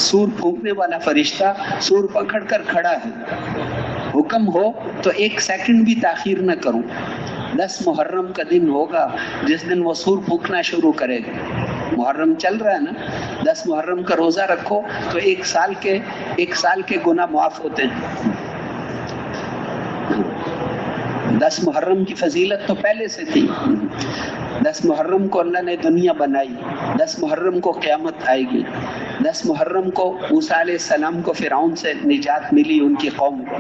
سور پھونکنے والا فرشتہ سور پکڑ کر کھڑا ہے، حکم ہو تو 1 سیکنڈ بھی تاخیر نہ کروں۔ 10 محرم کا دن ہوگا جس دن وہ سور پھونکنا شروع کرے گا۔ محرم چل رہا ہے نا، 10 محرم کا روزہ رکھو تو 1 سال کے گناہ معاف ہوتے ہیں۔ 10 محرم کی فضیلت تو پہلے سے تھی۔ 10 محرم کو اللہ نے دنیا بنائی، 10 محرم کو قیامت آئے گی، 10 محرم کو موسیٰ علیہ السلام کو فرعون سے نجات ملی ان کی قوم کو،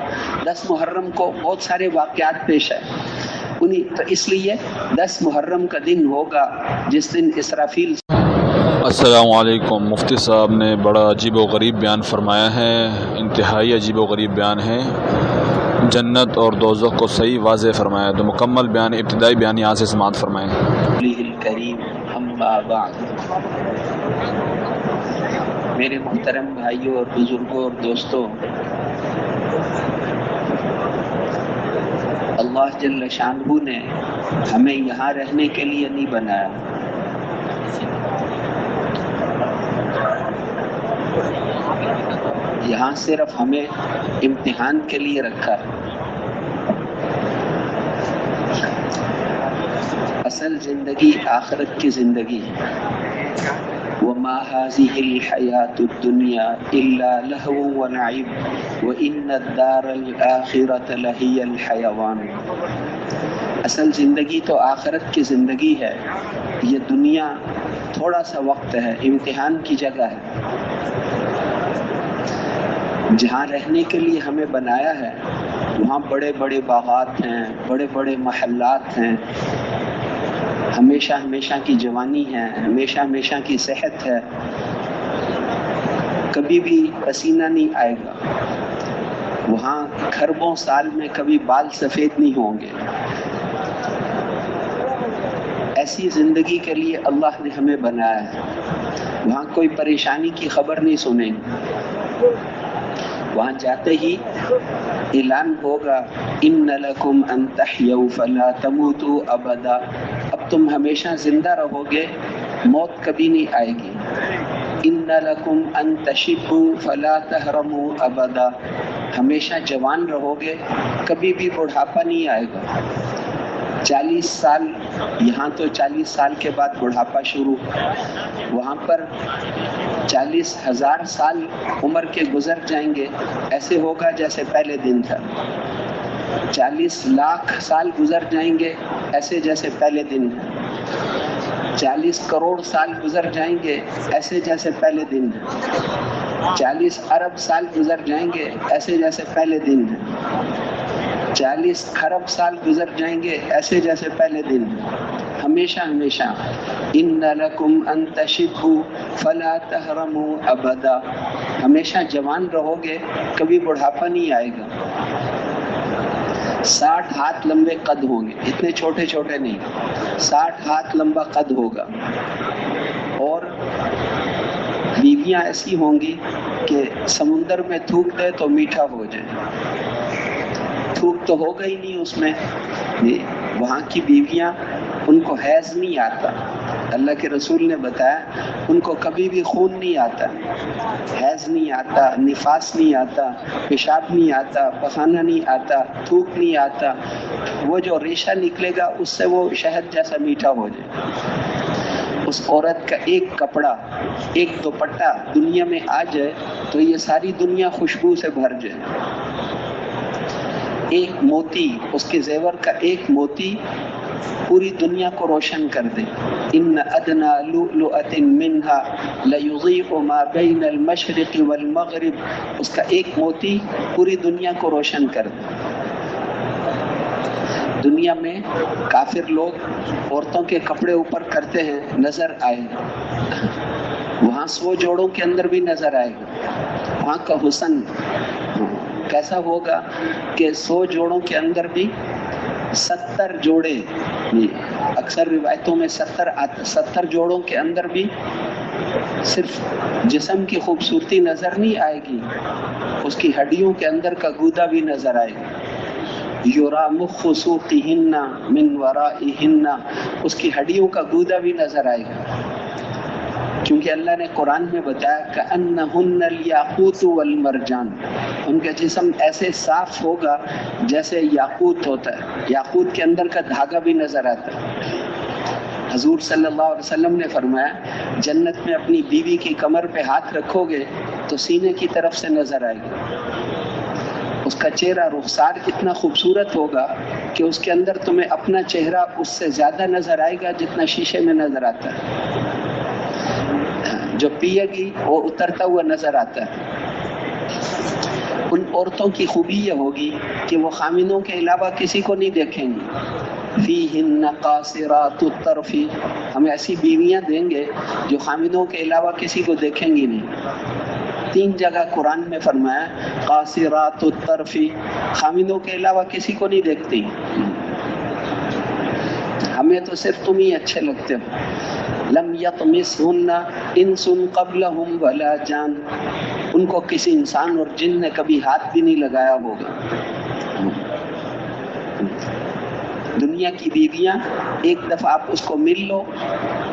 10 محرم کو بہت سارے واقعات پیش آئے تو اس لیے 10 محرم کا دن ہوگا جس دن اسرافیل۔ السلام علیکم۔ مفتی صاحب نے بڑا عجیب و غریب بیان فرمایا ہے، انتہائی عجیب و غریب بیان ہے، جنت اور دوزخ کو صحیح واضح فرمایا۔ تو مکمل بیان، ابتدائی بیان یہاں سے سماعت فرمائیں۔ کریم اما بعد، میرے محترم بھائیوں اور بزرگوں اور دوستوں، اللہ جل شانہ نے ہمیں یہاں رہنے کے لیے نہیں بنایا، یہاں صرف ہمیں امتحان کے لیے رکھا ہے۔ اصل زندگی آخرت کی زندگی ہے۔ وَمَا هَذِهِ الْحَيَاةُ الدُّنْيَا إِلَّا لَهْوٌ وَلَعِبٌ وَإِنَّ الدَّارَ الْآخِرَةَ لَهِيَ الْحَيَوَانُ۔ اصل زندگی تو آخرت کی زندگی ہے، یہ دنیا تھوڑا سا وقت ہے، امتحان کی جگہ ہے۔ جہاں رہنے کے لیے ہمیں بنایا ہے وہاں بڑے بڑے باغات ہیں، بڑے بڑے محلات ہیں، ہمیشہ کی جوانی ہے، ہمیشہ کی صحت ہے، کبھی بھی پسینہ نہیں آئے گا، وہاں کھربوں سال میں کبھی بال سفید نہیں ہوں گے۔ ایسی زندگی کے لیے اللہ نے ہمیں بنایا ہے، وہاں کوئی پریشانی کی خبر نہیں سنیں گے۔ وہاں جاتے ہی اعلان ہوگا ان لکم ان تحیوا فلا تموتوا ابدا، اب تم ہمیشہ زندہ رہو گے، موت کبھی نہیں آئے گی۔ ان لکم ان تشبوا فلا تحرموا ابدا، ہمیشہ جوان رہو گے، کبھی بھی بڑھاپا نہیں آئے گا۔ 40 سال یہاں تو 40 سال کے بعد بڑھاپا شروع، وہاں پر 40,000 سال عمر کے گزر جائیں گے، ایسے ہوگا جیسے پہلے دن تھا۔ 40 لاکھ سال گزر جائیں گے ایسے جیسے پہلے دن ہے۔ 40 کروڑ سال گزر جائیں گے ایسے جیسے پہلے دن ہے۔ 40 ارب سال گزر جائیں گے ایسے جیسے پہلے دن ہے۔ 40 کھرب سال گزر جائیں گے ایسے جیسے پہلے دن ہے۔ ہمیشہ ان لکم ان تشبوا فلا تحرموا ابدا، ہمیشہ جوان رہو گے، کبھی بڑھاپا نہیں آئے گا۔ 60 ہاتھ لمبے قد ہوں گے، اتنے چھوٹے چھوٹے نہیں، 60 ہاتھ لمبا قد ہوگا، اور بیویاں ایسی ہوں گی کہ سمندر میں تھوک دے تو میٹھا ہو جائے، تھوک تو ہوگا ہی نہیں اس میں۔ وہاں کی بیویاں، ان کو حیض نہیں آتا، اللہ کے رسول نے بتایا ان کو کبھی بھی خون نہیں آتا، حیض نہیں آتا، نفاس نہیں آتا، پیشاب نہیں آتا، پخانہ نہیں آتا، تھوک نہیں آتا، وہ جو ریشہ نکلے گا اس سے وہ شہد جیسا میٹھا ہو جائے۔ اس عورت کا ایک کپڑا، ایک دوپٹہ دنیا میں آ جائے تو یہ ساری دنیا خوشبو سے بھر جائے۔ ایک موتی، اس کے زیور کا ایک موتی پوری دنیا کو روشن کر دے۔ ان ادنی لؤلؤۃ منها لیضیء ما بین المشرق والمغرب، اس کا ایک موتی پوری دنیا کو روشن کر دے۔ دنیا میں کافر لوگ عورتوں کے کپڑے اوپر کرتے ہیں، نظر آئے، وہاں 100 جوڑوں کے اندر بھی نظر آئے گا۔ وہاں کا حسن کیسا ہوگا کہ 100 جوڑوں کے اندر بھی 70 جوڑے، اکثر روایتوں میں 70 جوڑوں کے اندر بھی صرف جسم کی خوبصورتی نظر نہیں آئے گی، اس کی ہڈیوں کے اندر کا گودا بھی نظر آئے گا۔ یرا مخ سوقہن من ورائہن، اس کی ہڈیوں کا گودا بھی نظر آئے گا۔ کیونکہ اللہ نے قرآن میں بتایا کأنہن الیاقوت والمرجان، ان کا جسم ایسے صاف ہوگا جیسے یاقوت ہوتا ہے، یاقوت کے اندر کا دھاگا بھی نظر آتا ہے۔ حضور صلی اللہ علیہ وسلم نے فرمایا جنت میں اپنی بیوی کی کمر پہ ہاتھ رکھو گے تو سینے کی طرف سے نظر آئے گا، اس کا چہرہ رخسار اتنا خوبصورت ہوگا کہ اس کے اندر تمہیں اپنا چہرہ اس سے زیادہ نظر آئے گا جتنا شیشے میں نظر آتا ہے، جو پیے گی وہ اترتا ہوا نظر آتا ہے۔ ان عورتوں کی خوبی یہ ہوگی کہ وہ خامنوں کے علاوہ کسی کو نہیں دیکھیں گی۔ فیہن قاصرات الطرف، ہم ایسی بیویاں دیں گے جو خامنوں کے علاوہ کسی کو دیکھیں گی نہیں۔ 3 جگہ قرآن میں فرمایا قاصرات الطرف، خامنوں کے علاوہ کسی کو نہیں دیکھتی، ہمیں تو صرف تم ہی اچھے لگتے ہو۔ لم یطمثہن انس قبلہم ولا جان، ان کو کسی انسان اور جن نے کبھی ہاتھ بھی نہیں لگایا ہوگا۔ دنیا کی بیویاں ایک دفعہ آپ اس کو مل لو،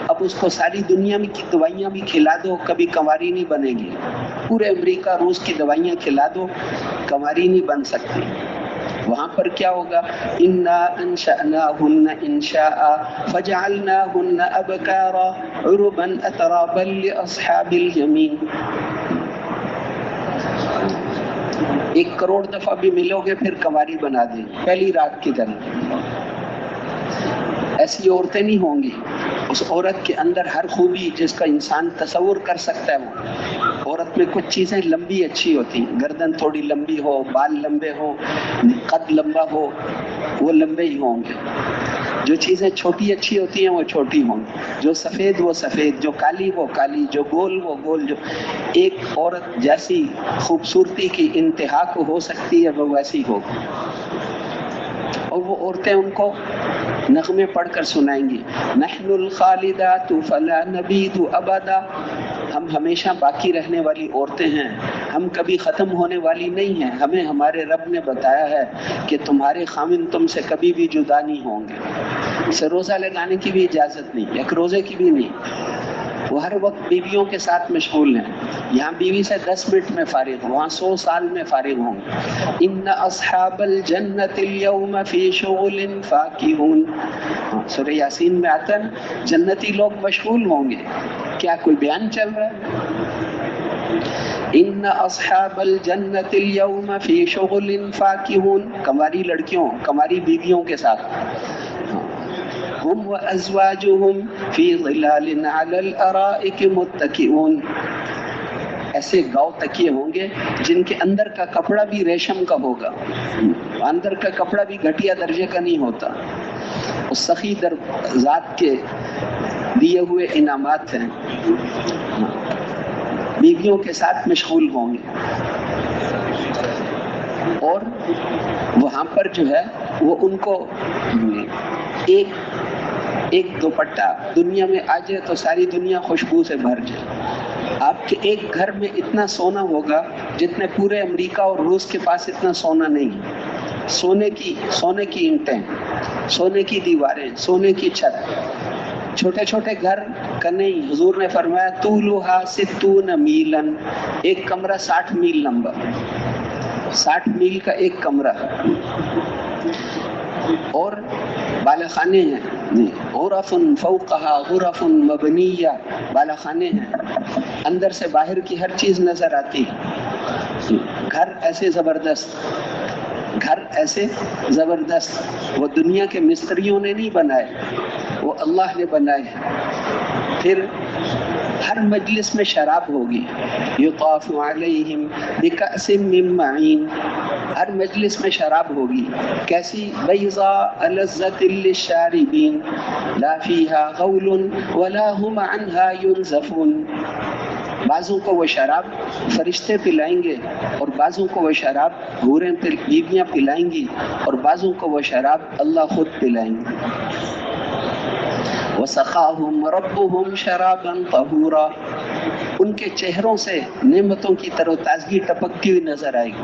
اب اس کو ساری دنیا میں کی دوائیاں بھی کھلا دو، کبھی کنواری نہیں بنے گی۔ پورے امریکہ روس کی دوائیاں کھلا دو، کنواری نہیں بن سکتی۔ وہاں پر کیا ہوگا؟ انا انشأناہن انشاء فجعلناہن ابکارا عربا اترابا لاصحاب الیمین۔ 1 کروڑ دفعہ بھی ملو گے پھر کنواری بنا دیں پہلی رات کی طرح۔ ایسی عورتیں نہیں ہوں گی، اس عورت کے اندر ہر خوبی جس کا انسان تصور کر سکتا ہے وہ۔ عورت میں کچھ چیزیں لمبی اچھی ہوتی ہیں، گردن تھوڑی لمبی ہو، بال لمبے ہو، قد لمبا ہو، وہ لمبے ہی ہوں گے۔ جو چیزیں چھوٹی اچھی ہوتی ہیں وہ چھوٹی ہوں گی، جو سفید وہ سفید، جو کالی وہ کالی، جو گول وہ گول۔ جو ایک عورت جیسی خوبصورتی کی انتہا کو ہو سکتی ہے وہ ویسی ہوگی، اور وہ عورتیں ان کو نغمے پڑھ کر سنائیں گی۔ نحن الخالدات فلا نبید ابدا، ہم ہمیشہ باقی رہنے والی عورتیں ہیں، ہم کبھی ختم ہونے والی نہیں ہیں۔ ہمیں ہمارے رب نے بتایا ہے کہ تمہارے خامن تم سے کبھی بھی جدا نہیں ہوں گے۔ اسے روزہ لگانے کی بھی اجازت نہیں، 1 روزے کی بھی نہیں، وہ ہر وقت بیویوں کے ساتھ مشغول ہیں۔ یہاں بیوی سے 10 منٹ میں فارغ، وہاں 100 سال میں فارغ ہوں گے۔ ان اصحاب الجنت اليوم فی شغل فاکہون، سورہ یاسین میں آتا ہے جنتی لوگ مشغول ہوں گے۔ کیا کوئی بیان چل رہا ہے؟ ان اصحاب الجنت اليوم فی شغل فاکہون، کماری لڑکیوں، کماری بیویوں کے ساتھ۔ ہم وازواجہم فی ظلال علی الارائک متکئون، ایسے گاؤ تکیے ہوں گے جن کے اندر کا کپڑا بھی ریشم کا ہوگا، اندر کا کپڑا بھی گھٹیا درجے کا نہیں ہوتا۔ اس سخی در ذات کے دیے ہوئے انعامات ہیں، بیویوں کے ساتھ مشغول ہوں گے۔ اور وہاں پر جو ہے وہ ان کو ایک دوپٹہ دنیا میں آ جائے تو ساری دنیا خوشبو سے بھر جائے۔ آپ کے ایک گھر میں اتنا سونا ہوگا جتنے پورے امریکہ اور روس کے پاس اتنا سونا نہیں۔ سونے کی اینٹیں، سونے کی دیواریں، سونے کی چھت۔ چھوٹے چھوٹے گھر کا نہیں، حضور نے فرمایا طولھا 60 میلا، ایک کمرہ 60 میل لمبا، 60 میل کا ایک کمرہ۔ اور بالا خانے ہیں، غرف فوقها غرف مبنیہ، بالا خانے ہیں، اندر سے باہر کی ہر چیز نظر آتی ہے۔ گھر ایسے زبردست، گھر ایسے زبردست، وہ دنیا کے مستریوں نے نہیں بنائے، وہ اللہ نے بنائے ہیں۔ پھر ہر مجلس میں شراب ہوگی، یطاف علیہم بکأس من معین، ہر مجلس میں شراب ہوگی، کیسی؟ بیضاء لذۃ للشاربین لا فیہا غول ولا هم عنها ينزفون۔ بعضوں کو وہ شراب فرشتے پلائیں گے، اور بعضوں کو وہ شراب حوریں بیویاں پلائیں گی، اور بعضوں کو وہ شراب اللہ خود پلائیں گے۔ وسقاہم ربہم شرابا طہورا، ان کے چہروں سے نعمتوں کی تر و تازگی ٹپکتی ہوئی نظر آئے گی۔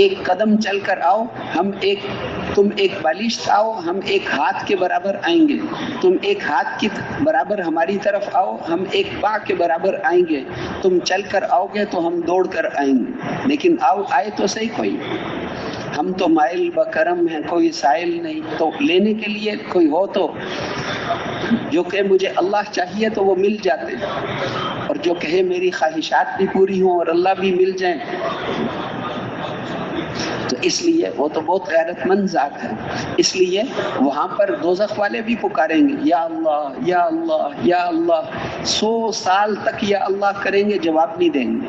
ایک قدم چل کر آؤ، تم ایک بالشت آؤ، ہم ایک ہاتھ کے برابر آئیں گے، تم ایک ہاتھ کے برابر ہماری طرف آؤ، ہم ایک پا کے برابر آئیں گے، تم چل کر آؤ گے تو ہم دوڑ کر آئیں گے، لیکن آئے تو صحیح کوئی، ہم تو مائل بکرم ہیں، کوئی سائل نہیں، تو لینے کے لیے کوئی ہو تو جو کہ مجھے اللہ چاہیے تو وہ مل جاتے، اور جو کہے میری خواہشات بھی پوری ہوں اور اللہ بھی مل جائیں، تو اس لیے وہ تو بہت غیرت مند ذات ہے، اس لیے وہاں پر دوزخ والے بھی پکاریں گے یا اللہ یا اللہ یا اللہ، 100 سال تک یا اللہ کریں گے، جواب نہیں دیں گے،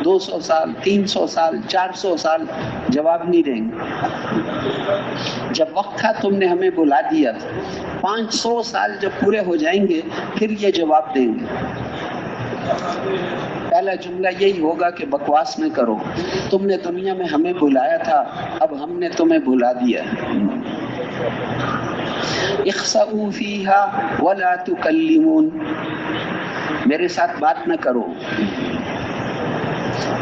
200 سال 300 سال 400 سال جواب نہیں دیں گے۔ جب وقت تھا تم نے ہمیں بلا دیا، 500 سال جب پورے ہو جائیں گے پھر یہ جواب دیں گے۔ پہلا جملہ یہی ہوگا کہ بکواس نہ کرو، تم نے دنیا میں ہمیں بلایا تھا، اب ہم نے تمہیں بلا دیا۔ اخسئوا فیہا ولا تکلمون، میرے ساتھ بات نہ کرو۔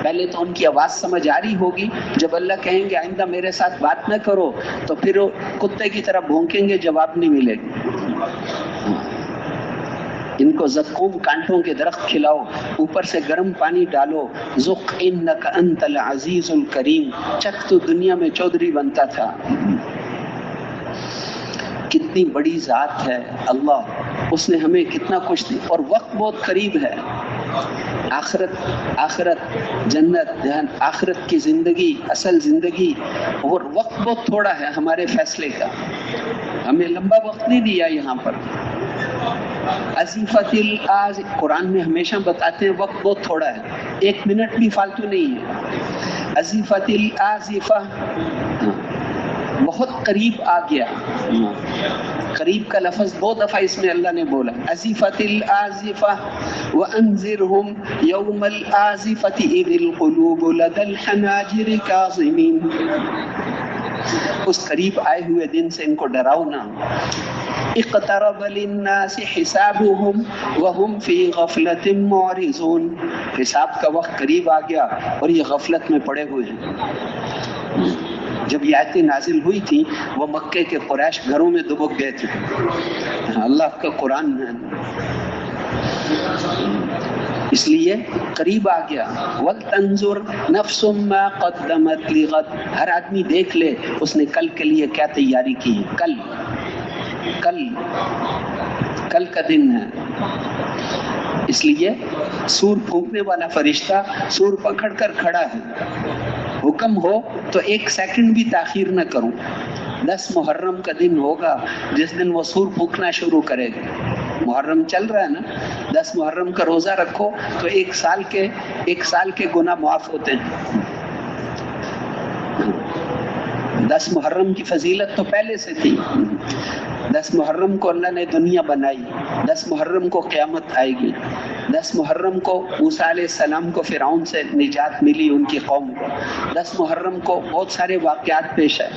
پہلے تو ان کی آواز سمجھ آ رہی ہوگی، جب اللہ کہیں گے آئندہ میرے ساتھ بات نہ کرو تو پھر کتے کی طرح بھونکیں گے، جواب نہیں ملے گا۔ ان کو زقوم کانٹوں کے درخت کھلاؤ، اوپر سے گرم پانی ڈالو، ذق انک انت العزیز الکریم، چک تو دنیا میں چودھری بنتا تھا۔ کتنی بڑی ذات ہے اللہ، اس نے ہمیں کتنا کچھ دیا، اور وقت بہت قریب ہے۔ آخرت جنت، آخرت کی زندگی، اصل زندگی، اور وقت بہت تھوڑا ہے ہمارے فیصلے کا، ہمیں لمبا وقت نہیں دیا یہاں پر۔ ازیفت الاز، قرآن میں ہمیشہ بتاتے ہیں وقت بہت تھوڑا ہے، 1 منٹ بھی فالتو نہیں ہے۔ ازیفت الازفہ، بہت قریب آ گیا، قریب کا لفظ 2 دفعہ اس میں اللہ نے بولا، ازیفت الازفہ وانذرہم یوم الازفۃ اذ القلوب لدی الحناجر کاظمین، اس قریب آئے ہوئے دن سے ان کو ڈراؤ نہ۔ اقترب للناس حسابهم وهم في غفلة معرضون، حساب کا وقت قریب آ گیا اور یہ غفلت میں پڑے ہوئے ہیں۔ جب یہ آیتیں نازل ہوئی تھی وہ مکے کے قریش گھروں میں دبک گئے تھے، اللہ کا قرآن ہے، اس لیے قریب آ گیا۔ وَلْتَنْظُرْ نَفْسٌ مَا قَدَّمَتْ لِغَدٍ، ہر آدمی دیکھ لے اس نے کل کے لیے کیا تیاری کی ہے، کل کا دن ہے۔ اس لیے سور پھونکنے والا فرشتہ سور پکڑ کر کھڑا ہے، حکم ہو تو 1 سیکنڈ بھی تاخیر نہ کروں۔ 10 محرم کا دن ہوگا جس دن وہ سور پھونکنا شروع کرے گا، محرم چل رہا ہے نا، 10 محرم کا روزہ رکھو تو 1 سال کے گناہ معاف ہوتے ہیں۔ 10 محرم کی فضیلت تو پہلے سے تھی، 10 محرم کو اللہ نے دنیا بنائی، 10 محرم کو قیامت آئے گی، 10 محرم کو موسیٰ علیہ السلام کو فرعون سے نجات ملی ان کی قوم کو، 10 محرم کو بہت سارے واقعات پیش آئے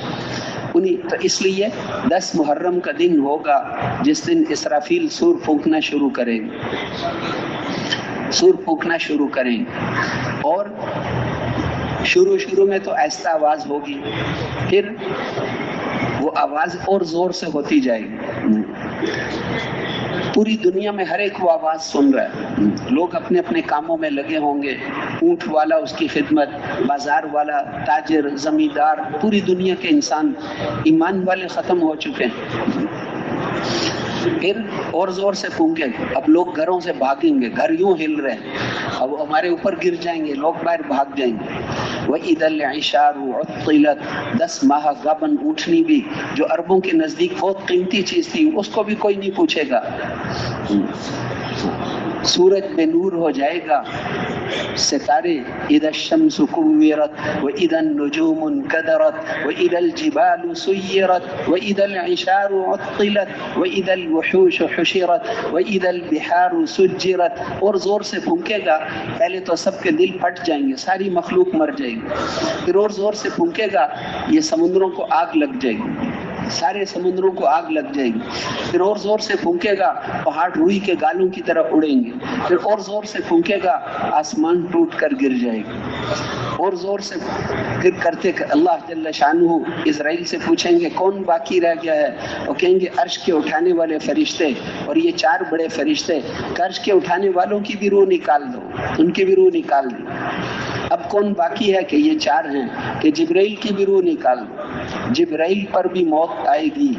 تو اس لیے 10 محرم کا دن ہوگا جس دن اسرافیل سور پھونکنا شروع کریں گے، اور شروع میں تو آہستہ آواز ہوگی، پھر وہ آواز اور زور سے ہوتی جائے گی۔ پوری دنیا میں ہر ایک وہ آواز سن رہا ہے، لوگ اپنے اپنے کاموں میں لگے ہوں گے، اونٹ والا اس کی خدمت، بازار والا، تاجر، زمیندار، پوری دنیا کے انسان، ایمان والے ختم ہو چکے ہیں۔ پھر اور زور سے پھونکے، اب لوگ گھروں سے بھاگیں گے، گھر یوں ہل رہے ہیں، اب ہمارے اوپر گر جائیں گے، لوگ باہر بھاگ جائیں گے۔ وَإِذَا الْعِشَارُ عُطِّلَتْ، 10 ماہ گابن اونٹنی بھی جو عربوں کے نزدیک بہت قیمتی چیز تھی، اس کو بھی کوئی نہیں پوچھے گا۔ سورج بے نور ہو جائے گا، ستارے، اذا الشمس كورت واذا النجوم انكدرت واذا الجبال سيرت واذا العشار عطلت واذا الوحوش حشرت واذا البحار سجرت، اور زور سے پھونکے گا، پہلے تو سب کے دل پھٹ جائیں گے، ساری مخلوق مر جائے گی، پھر اور زور سے پھونکے گا، یہ سمندروں کو آگ لگ جائے گی، سارے سمندروں کو آگ لگ جائے گی، پھر اور زور سے پھونکے گا، پہاڑ روئی کے گالوں کی طرح اڑیں گے، پھر اور زور سے پھونکے گا، آسمان ٹوٹ کر گر جائے گا، اور زور سے پھر کرتے کہ اللہ جل شانہ اسرائیل سے پوچھیں گے کون باقی رہ گیا ہے، وہ کہیں گے عرش کے اٹھانے والے فرشتے، اور یہ 4 بڑے فرشتے کہ عرش کے اٹھانے والوں کی بھی روح نکال دو، ان کی بھی روح نکال دی۔ اب کون باقی ہے کہ یہ 4 ہیں کہ جبرائیل کی بھی روح نکال دو۔ جبرائیل پر بھی موت آئے گی،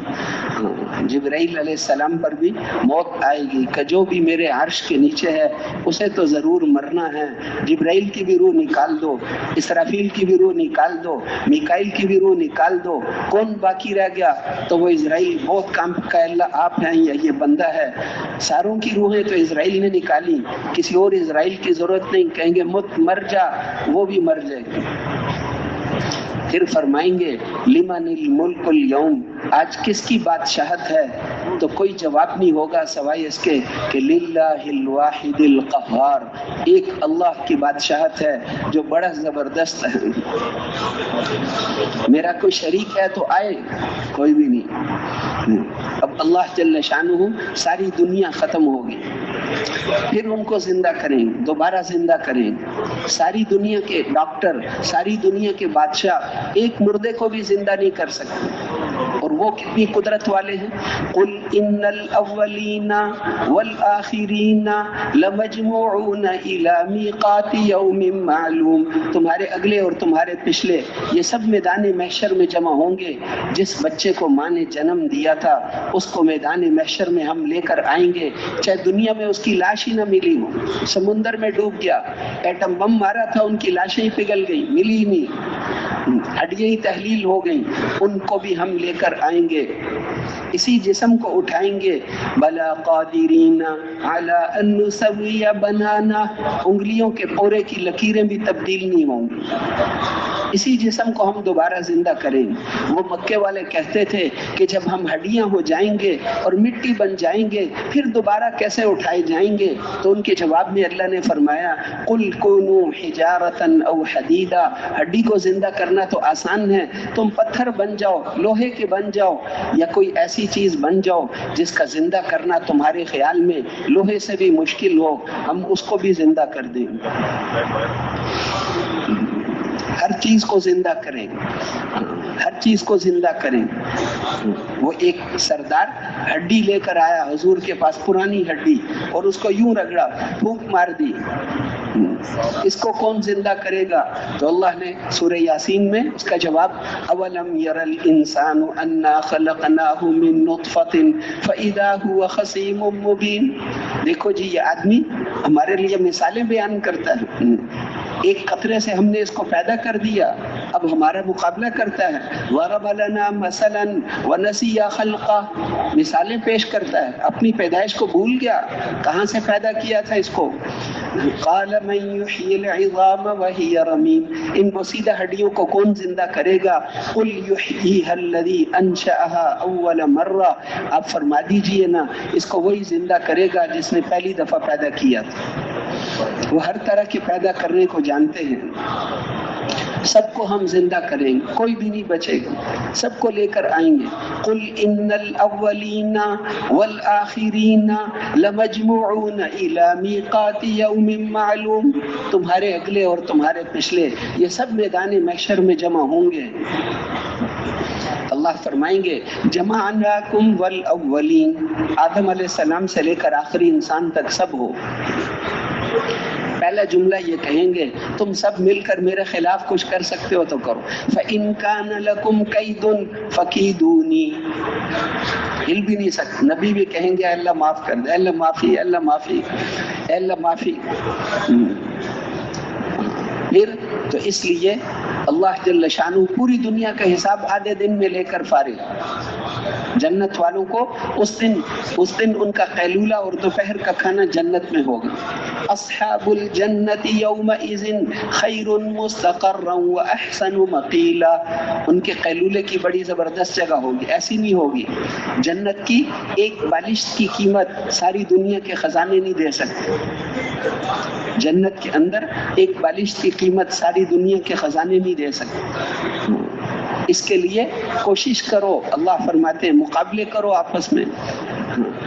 جبرائیل علیہ السلام پر بھی موت آئے گی کہ جو بھی میرے عرش کے نیچے ہے اسے تو ضرور مرنا ہے۔ جبرائیل کی بھی روح نکال دو، اسرافیل کی بھی روح نکال دو، میکائیل کی بھی روح نکال دو۔ کون باقی رہ گیا؟ تو وہ اسرائیل بہت کام کا، اللہ آپ ہیں یا یہ بندہ ہے؟ ساروں کی روحیں تو اسرائیل نے نکالی، کسی اور اسرائیل کی ضرورت نہیں، کہیں گے مر جا، وہ بھی مر جائے گی۔ پھر فرمائیں گے لمن الملک اليوم، آج کس کی بادشاہت ہے؟ تو کوئی جواب نہیں ہوگا سوائے اس کے کہ للہ الواحد القہار، ایک اللہ کی بادشاہت ہے جو بڑا زبردست ہے۔ میرا کوئی شریک ہے تو آئے، کوئی بھی نہیں۔ اب اللہ جل شانہ ساری دنیا ختم ہوگی، پھر ان کو زندہ کریں، دوبارہ زندہ کریں۔ ساری دنیا کے ڈاکٹر، ساری دنیا کے بادشاہ ایک مردے کو بھی زندہ نہیں کر سکتے، اور وہ کتنی قدرت والے ہیں۔ قل ان الاولین والآخرین لمجموعون الی میقات یوم معلوم، تمہارے اگلے اور تمہارے پچھلے یہ سب میدان محشر میں جمع ہوں گے۔ جس بچے کو ماں نے جنم دیا تھا اس کو میدان محشر میں ہم لے کر آئیں گے، چاہے دنیا میں اس کی لاش ہی نہ ملی ہو، سمندر میں ڈوب گیا، ایٹم بم مارا تھا، ان کی لاشیں ہی پگھل گئی، ملی ہی نہیں، ہڈیاں ہی تحلیل ہو گئیں، ان کو بھی ہم لے کر آئیں گے، اسی جسم کو اٹھائیں گے۔ بلا قادرین علی ان نسوی بنانا، انگلیوں کے پورے کی لکیریں بھی تبدیل نہیں ہوں گی، اسی جسم کو ہم دوبارہ زندہ کریں گے۔ وہ مکے والے کہتے تھے کہ جب ہم ہڈیاں ہو جائیں گے اور مٹی بن جائیں گے پھر دوبارہ کیسے اٹھائے جائیں گے؟ تو ان کے جواب میں اللہ نے فرمایا قل کونوا حجارۃ او حدیدا، ہڈی کو زندہ کرنا تو آسان ہے، تم پتھر بن جاؤ، لوہے کے بن جاؤ، یا کوئی ایسی چیز بن جاؤ جس کا زندہ کرنا تمہارے خیال میں لوہے سے بھی مشکل ہو، ہم اس کو بھی زندہ کر دیں گے۔ ہر چیز کو زندہ کریں، ہر چیز کو زندہ کریں۔ وہ ایک سردار ہڈی لے کر آیا حضور کے پاس، پرانی ہڈی، اور اس کو یوں رگڑا، پھونک مار دی، اس کو کون زندہ کرے گا؟ تو اللہ نے سورہ یاسین میں اس کا جواب اولم یر الانسان انا خلقناہ من نطفۃ فاذا هو خصیم مبین، دیکھو جی یہ آدمی ہمارے لیے مثالیں بیان کرتا ہے، ایک قطرے سے ہم نے اس کو پیدا کر دیا، اب ہمارا مقابلہ کرتا ہے۔ ضرب لنا مثلا ونسی خلقہ، مثالیں پیش کرتا ہے، اپنی پیدائش کو بھول گیا، کہاں سے پیدا کیا تھا اس کو۔ قال من یحیی العظام وہی رمیم، ان بوسیدہ ہڈیوں کو کون زندہ کرے گا؟ قل یحییھا الذی انشأھا اول مرہ، آپ فرما دیجئے نا اس کو وہی زندہ کرے گا جس نے پہلی دفعہ پیدا کیا تھا۔ وہ ہر طرح کے پیدا کرنے کو جانتے ہیں، سب کو ہم زندہ کریں گے، کوئی بھی نہیں بچے گا، سب کو لے کر آئیں گے۔ قل ان الاولین والآخرین لمجموعون الی میقات یوم معلوم، تمہارے اگلے اور تمہارے پچھلے یہ سب میدان محشر میں جمع ہوں گے۔ اللہ فرمائیں گے جمعناکم والاولین، آدم علیہ السلام سے لے کر آخری انسان تک سب ہو۔ پہلا جملہ یہ کہیں گے تم سب مل کر میرے خلاف کچھ کر سکتے ہو تو کرو، فَإِن كَانَ لَكُمْ كَيْدٌ فَكِيدُونِي، ہل بھی نہیں سکتے، نبی بھی کہیں گے اللہ معاف کر دے، اللہ معافی، اللہ معافی، اللہ معافی۔ پھر تو اس لیے اللہ جل شانہ پوری دنیا کا حساب آدھے دن میں لے کر فارغ، جنت والوں کو اس دن ان کا قیلولہ اور دوپہر کا کھانا جنت میں ہوگا۔ اصحاب الجنت یومئذ خیر مستقرا واحسن مقیلا، ان کے قیلولے کی بڑی زبردست جگہ ہوگی، ایسی نہیں ہوگی، جنت کی ایک بالشت کی قیمت ساری دنیا کے خزانے نہیں دے سکتے، جنت کے اندر ایک بالشت کی قیمت ساری دنیا کے خزانے نہیں دے سکتے۔ اس کے لیے کوشش کرو، اللہ فرماتے ہیں مقابلے کرو آپس میں،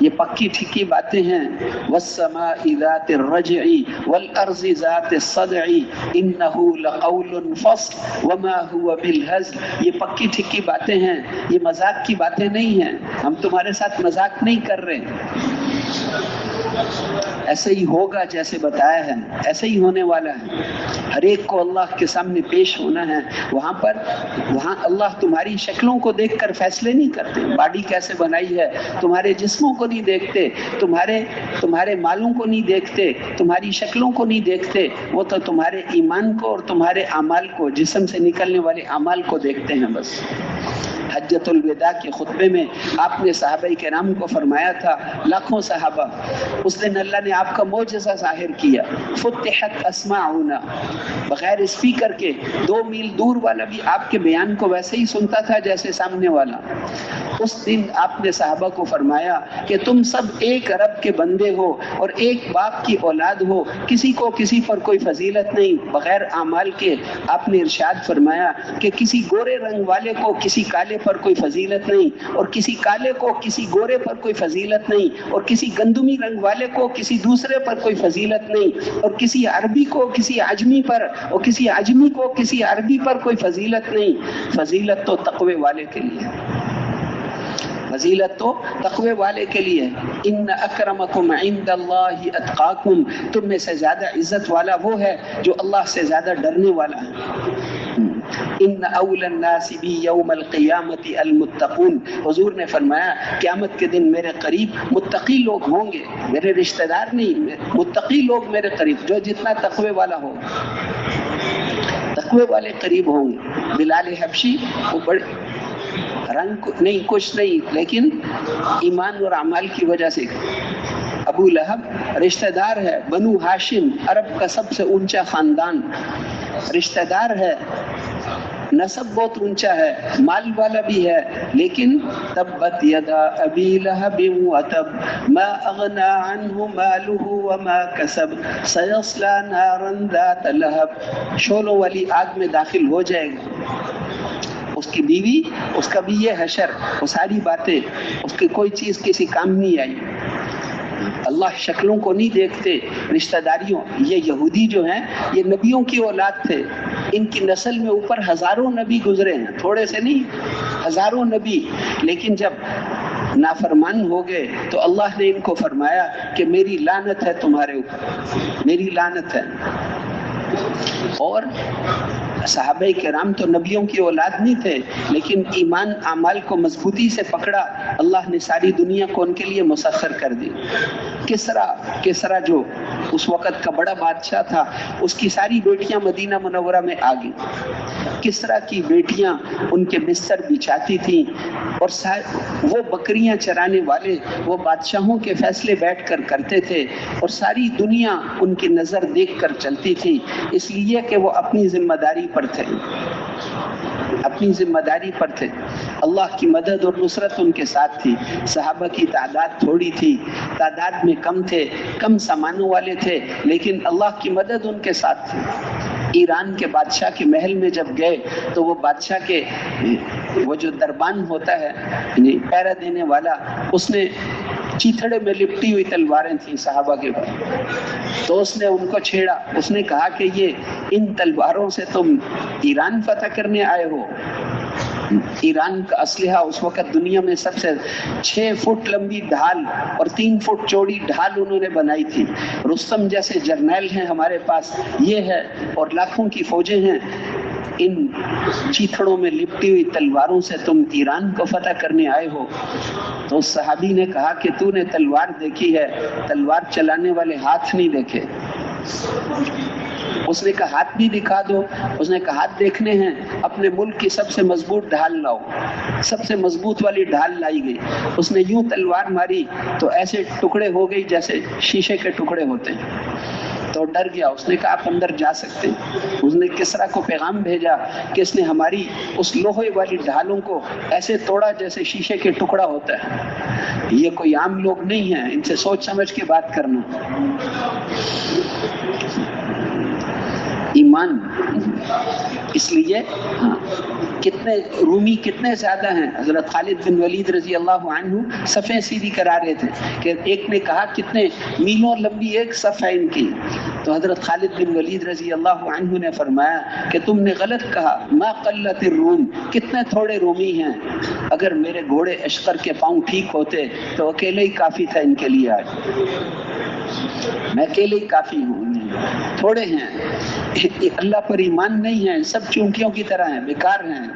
یہ پکی ٹھیکی باتیں ہیں. والسماء ذات الرجع والارض ذات الصدع انه لقول فصل وما هو بالهزل. یہ پکی ٹھیکی باتیں ہیں، یہ مذاق کی باتیں نہیں ہیں. ہم تمہارے ساتھ مذاق نہیں کر رہے. ایسے ہی ہوگا جیسے بتایا ہے، ایسے ہی ہونے والا ہے. ہر ایک کو اللہ کے سامنے پیش ہونا ہے. وہاں اللہ تمہاری شکلوں کو دیکھ کر فیصلے نہیں کرتے. باڈی کیسے بنائی ہے، تمہارے جسموں کو نہیں دیکھتے، تمہارے مالوں کو نہیں دیکھتے، تمہاری شکلوں کو نہیں دیکھتے. وہ تو تمہارے ایمان کو اور تمہارے اعمال کو، جسم سے نکلنے والے اعمال کو دیکھتے ہیں بس. حجۃ الوداع کے خطبے میں آپ نے صحابہ کرام کو فرمایا تھا، لاکھوں صحابہ، اس دن اللہ نے آپ کا معجزہ ظاہر کیا. فتحت اسماعنا، بغیر اسپیکر کے 2 میل دور والا بھی آپ کے بیان کو ویسے ہی سنتا تھا جیسے سامنے والا. اس دن آپ نے صحابہ کو فرمایا کہ تم سب ایک رب کے بندے ہو اور ایک باپ کی اولاد ہو، کسی کو کسی پر کوئی فضیلت نہیں بغیر اعمال کے. آپ نے ارشاد فرمایا کہ کسی گورے رنگ والے کو کسی کالے پر کوئی فضیلت نہیں، اور کسی کالے کو کسی گورے پر کوئی فضیلت نہیں، اور کسی گندمی رنگ والے کو کسی دوسرے پر کوئی فضیلت نہیں، اور کسی عربی کو کسی عجمی پر، اور کسی عجمی کو کسی عربی پر کوئی فضیلت نہیں. فضیلت تو تقوی والے کے لیے، فضیلت تو تقوی والے کے لیے. ان اکرمکم عند اللہ اتقاکم، تم میں سے زیادہ عزت والا وہ ہے جو اللہ سے زیادہ ڈرنے والا ہے. ان اول الناس بی یوم القیامت المتقون، حضور نے فرمایا قیامت کے دن میرے قریب متقی لوگ ہوں گے، میرے رشتہ دار نہیں، متقی لوگ میرے قریب، جو جتنا تقوی والا ہو، تقوی والے قریب ہوں گے. بلال حبشی وہ بڑے رنگ نہیں، کچھ نہیں، لیکن ایمان اور اعمال کی وجہ سے. ابو لہب رشتہ دار ہے، بنو ہاشم عرب کا سب سے اونچا خاندان، رشتہ دار ہے، نسب بہت اونچا ہے، مال والا بھی ہے، لیکن تبت یدا ابی لہب وتب ما اغنى عنه ماله وما کسب سیصلی نارا ذات لہب. شعلوں والی آگ میں داخل ہو جائے گا. اس کی بیوی، اس کا بھی یہ حشر، وہ ساری باتیں، اس کی کوئی چیز کسی کام نہیں آئی. اللہ شکلوں کو نہیں دیکھتے، رشتہ داریوں. یہ یہودی جو ہیں یہ نبیوں کی اولاد تھے، ان کی نسل میں اوپر ہزاروں نبی گزرے ہیں، تھوڑے سے نہیں، ہزاروں نبی. لیکن جب نافرمان ہو گئے تو اللہ نے ان کو فرمایا کہ میری لعنت ہے تمہارے اوپر، میری لعنت ہے. اور صحابہ کرام تو نبیوں کی اولاد نہیں تھے، لیکن ایمان اعمال کو مضبوطی سے پکڑا. اللہ نے ساری دنیا کو ان کے لیے مسخر کر دی. کسرا جو اس وقت کا بڑا بادشاہ تھا، اس کی ساری بیٹیاں مدینہ منورہ میں آ گئیں. کسرا کی بیٹیاں ان کے بستر بچھاتی تھیں، اور وہ بکریاں چرانے والے وہ بادشاہوں کے فیصلے بیٹھ کر کرتے تھے، اور ساری دنیا ان کی نظر دیکھ کر چلتی تھی، اس لیے کہ وہ اپنی ذمہ داری پر تھے، اپنی ذمہ داری پر تھے. اللہ کی مدد اور نصرت ان کے ساتھ تھی. صحابہ کی تعداد تھوڑی تھی، تعداد میں کم تھے، کم سامانوں والے تھے، لیکن اللہ کی مدد ان کے ساتھ تھی. ایران کے بادشاہ کے محل میں جب گئے تو وہ بادشاہ کے وہ جو دربان ہوتا ہے، پہرا دینے والا، اس نے چیتھڑے میں لپٹی ہوئی تلواریں تھیں صحابہ کے پاس، تو اس نے ان کو چھیڑا. اس نے کہا کہ یہ ان تلواروں سے تم ایران فتح کرنے آئے ہو؟ ایران کا اسلحہ اس وقت دنیا میں سب سے 6 فٹ لمبی ڈھال اور 3 فٹ چوڑی ڈھال انہوں نے بنائی تھی. رستم جیسے جرنیل ہیں ہمارے پاس، یہ ہے، اور لاکھوں کی فوجیں ہیں. ان چیتھڑوں میں لپٹی ہوئی تلواروں سے تم ایران کو فتح کرنے آئے ہو؟ تو اس صحابی نے کہا کہ تو نے تلوار دیکھی ہے، تلوار چلانے والے ہاتھ نہیں دیکھے. اس نے کہا ہاتھ بھی دکھا دو. اس نے کہا ہاتھ دیکھنے ہیں، اپنے ملک کی سب سے مضبوط ڈھال لاؤ. سب سے مضبوط والی ڈھال لائی گئی. اس نے یوں تلوار ماری تو ایسے ٹکڑے ہو گئی جیسے شیشے کے ٹکڑے ہوتے ہیں. تو ڈر گیا. اس نے کہا آپ اندر جا سکتے. اس نے کسرا کو پیغام بھیجا کہ اس نے ہماری اس لوہے والی ڈھالوں کو ایسے توڑا جیسے شیشے کے ٹکڑا ہوتا ہے. یہ کوئی عام لوگ نہیں ہیں، ان سے سوچ سمجھ کے بات کرنا. ایمان اس لیے کتنے رومی کتنے زیادہ ہیں. حضرت خالد بن ولید رضی اللہ عنہ صفیں سیدھی کرا رہے تھے کہ ایک نے کہا کتنے میلوں لمبی ایک صف ہے ان کی. تو حضرت خالد بن ولید رضی اللہ عنہ نے فرمایا کہ تم نے غلط کہا، ما قلت الروم، کتنے تھوڑے رومی ہیں. اگر میرے گھوڑے اشقر کے پاؤں ٹھیک ہوتے تو اکیلے ہی کافی تھا ان کے لیے. آج میں اکیلے ہی کافی ہوں، تھوڑے ہیں. اللہ پر ایمان نہیں ہے، سب چونکیوں کی طرح ہیں، بیکار ہیں.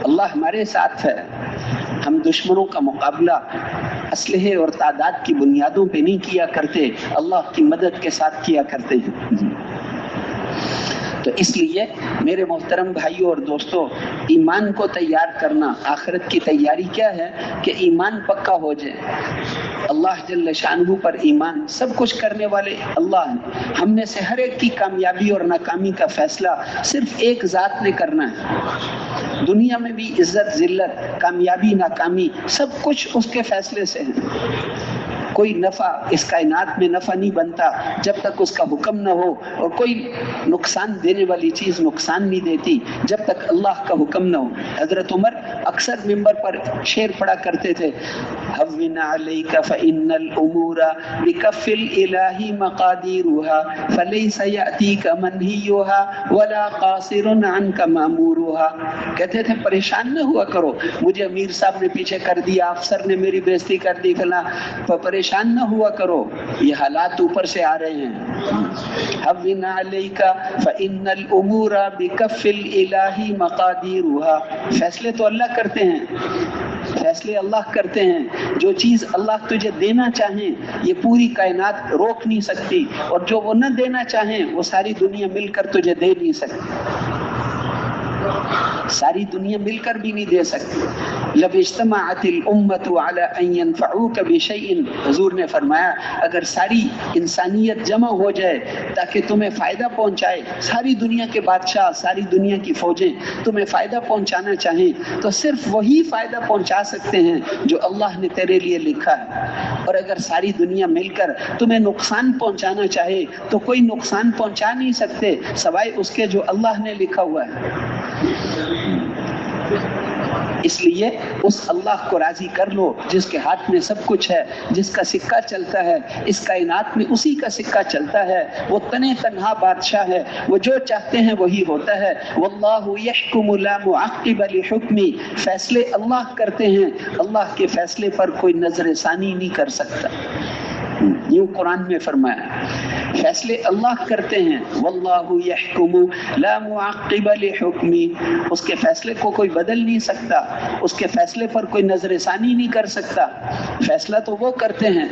اللہ ہمارے ساتھ ہے. ہم دشمنوں کا مقابلہ اسلحے اور تعداد کی بنیادوں پہ نہیں کیا کرتے، اللہ کی مدد کے ساتھ کیا کرتے ہیں. تو اس لیے میرے محترم بھائیوں اور دوستوں، ایمان کو تیار کرنا، آخرت کی تیاری کیا ہے کہ ایمان پکا ہو جائے. اللہ جل شانہ پر ایمان، سب کچھ کرنے والے اللہ ہیں. ہم میں سے ہر ایک کی کامیابی اور ناکامی کا فیصلہ صرف ایک ذات نے کرنا ہے. دنیا میں بھی عزت ذلت، کامیابی ناکامی، سب کچھ اس کے فیصلے سے ہے. کوئی نفع اس کائنات میں نفع نہیں بنتا جب تک اس کا حکم نہ ہو، اور کوئی نقصان دینے والی چیز نقصان نہیں دیتی جب تک اللہ کا حکم نہ ہو. حضرت عمر اکثر ممبر پر شعر پڑھا کرتے تھے، هون عليك فإن الأمور بكف الإله مقاديرها فليس يأتيك منهيها ولا قاصر عنك مأمورها. کہتے تھے پریشان نہ ہوا کرو، مجھے امیر صاحب نے پیچھے کر دیا، افسر نے میری بےزتی کر دی فلاں، پریشان نہ ہوا کرو، یہ حالات اوپر سے آ رہے ہیں. هون عليك فإن الأمور بكف الإله مقاديرها. فیصلے تو اللہ کرتے ہیں، فیصلے اللہ کرتے ہیں. جو چیز اللہ تجھے دینا چاہیں یہ پوری کائنات روک نہیں سکتی، اور جو وہ نہ دینا چاہیں وہ ساری دنیا مل کر تجھے دے نہیں سکتی. ساری دنیا مل کر بھی نہیں دے سکتی. لو اجتمعت الامت علی ان ينفعوک بشیء، حضور نے فرمایا اگر ساری انسانیت جمع ہو جائے تاکہ تمہیں فائدہ پہنچائے، ساری دنیا کے بادشاہ، ساری دنیا کی فوجیں تمہیں فائدہ پہنچانا چاہیں تو صرف وہی فائدہ پہنچا سکتے ہیں جو اللہ نے تیرے لیے لکھا ہے. اور اگر ساری دنیا مل کر تمہیں نقصان پہنچانا چاہے تو کوئی نقصان پہنچا نہیں سکتے سوائے اس کے جو اللہ نے لکھا ہوا ہے. اس لیے اس اللہ کو راضی کر لو جس کے ہاتھ میں سب کچھ ہے، جس کا سکہ چلتا ہے اس کائنات میں، اسی کا سکہ چلتا ہے. وہ تنے تنہا بادشاہ ہے، وہ جو چاہتے ہیں وہی ہوتا ہے. واللہ یحکم لا معقب لحکمی، فیصلے اللہ کرتے ہیں، اللہ کے فیصلے پر کوئی نظر ثانی نہیں کر سکتا. یوں قرآن میں فرمایا فیصلے اللہ کرتے ہیں. واللہ یحکم لا معقب لحکمی، اس کے فیصلے کو کوئی بدل نہیں سکتا، اس کے فیصلے پر کوئی نظر ثانی نہیں کر سکتا. فیصلہ تو وہ کرتے ہیں.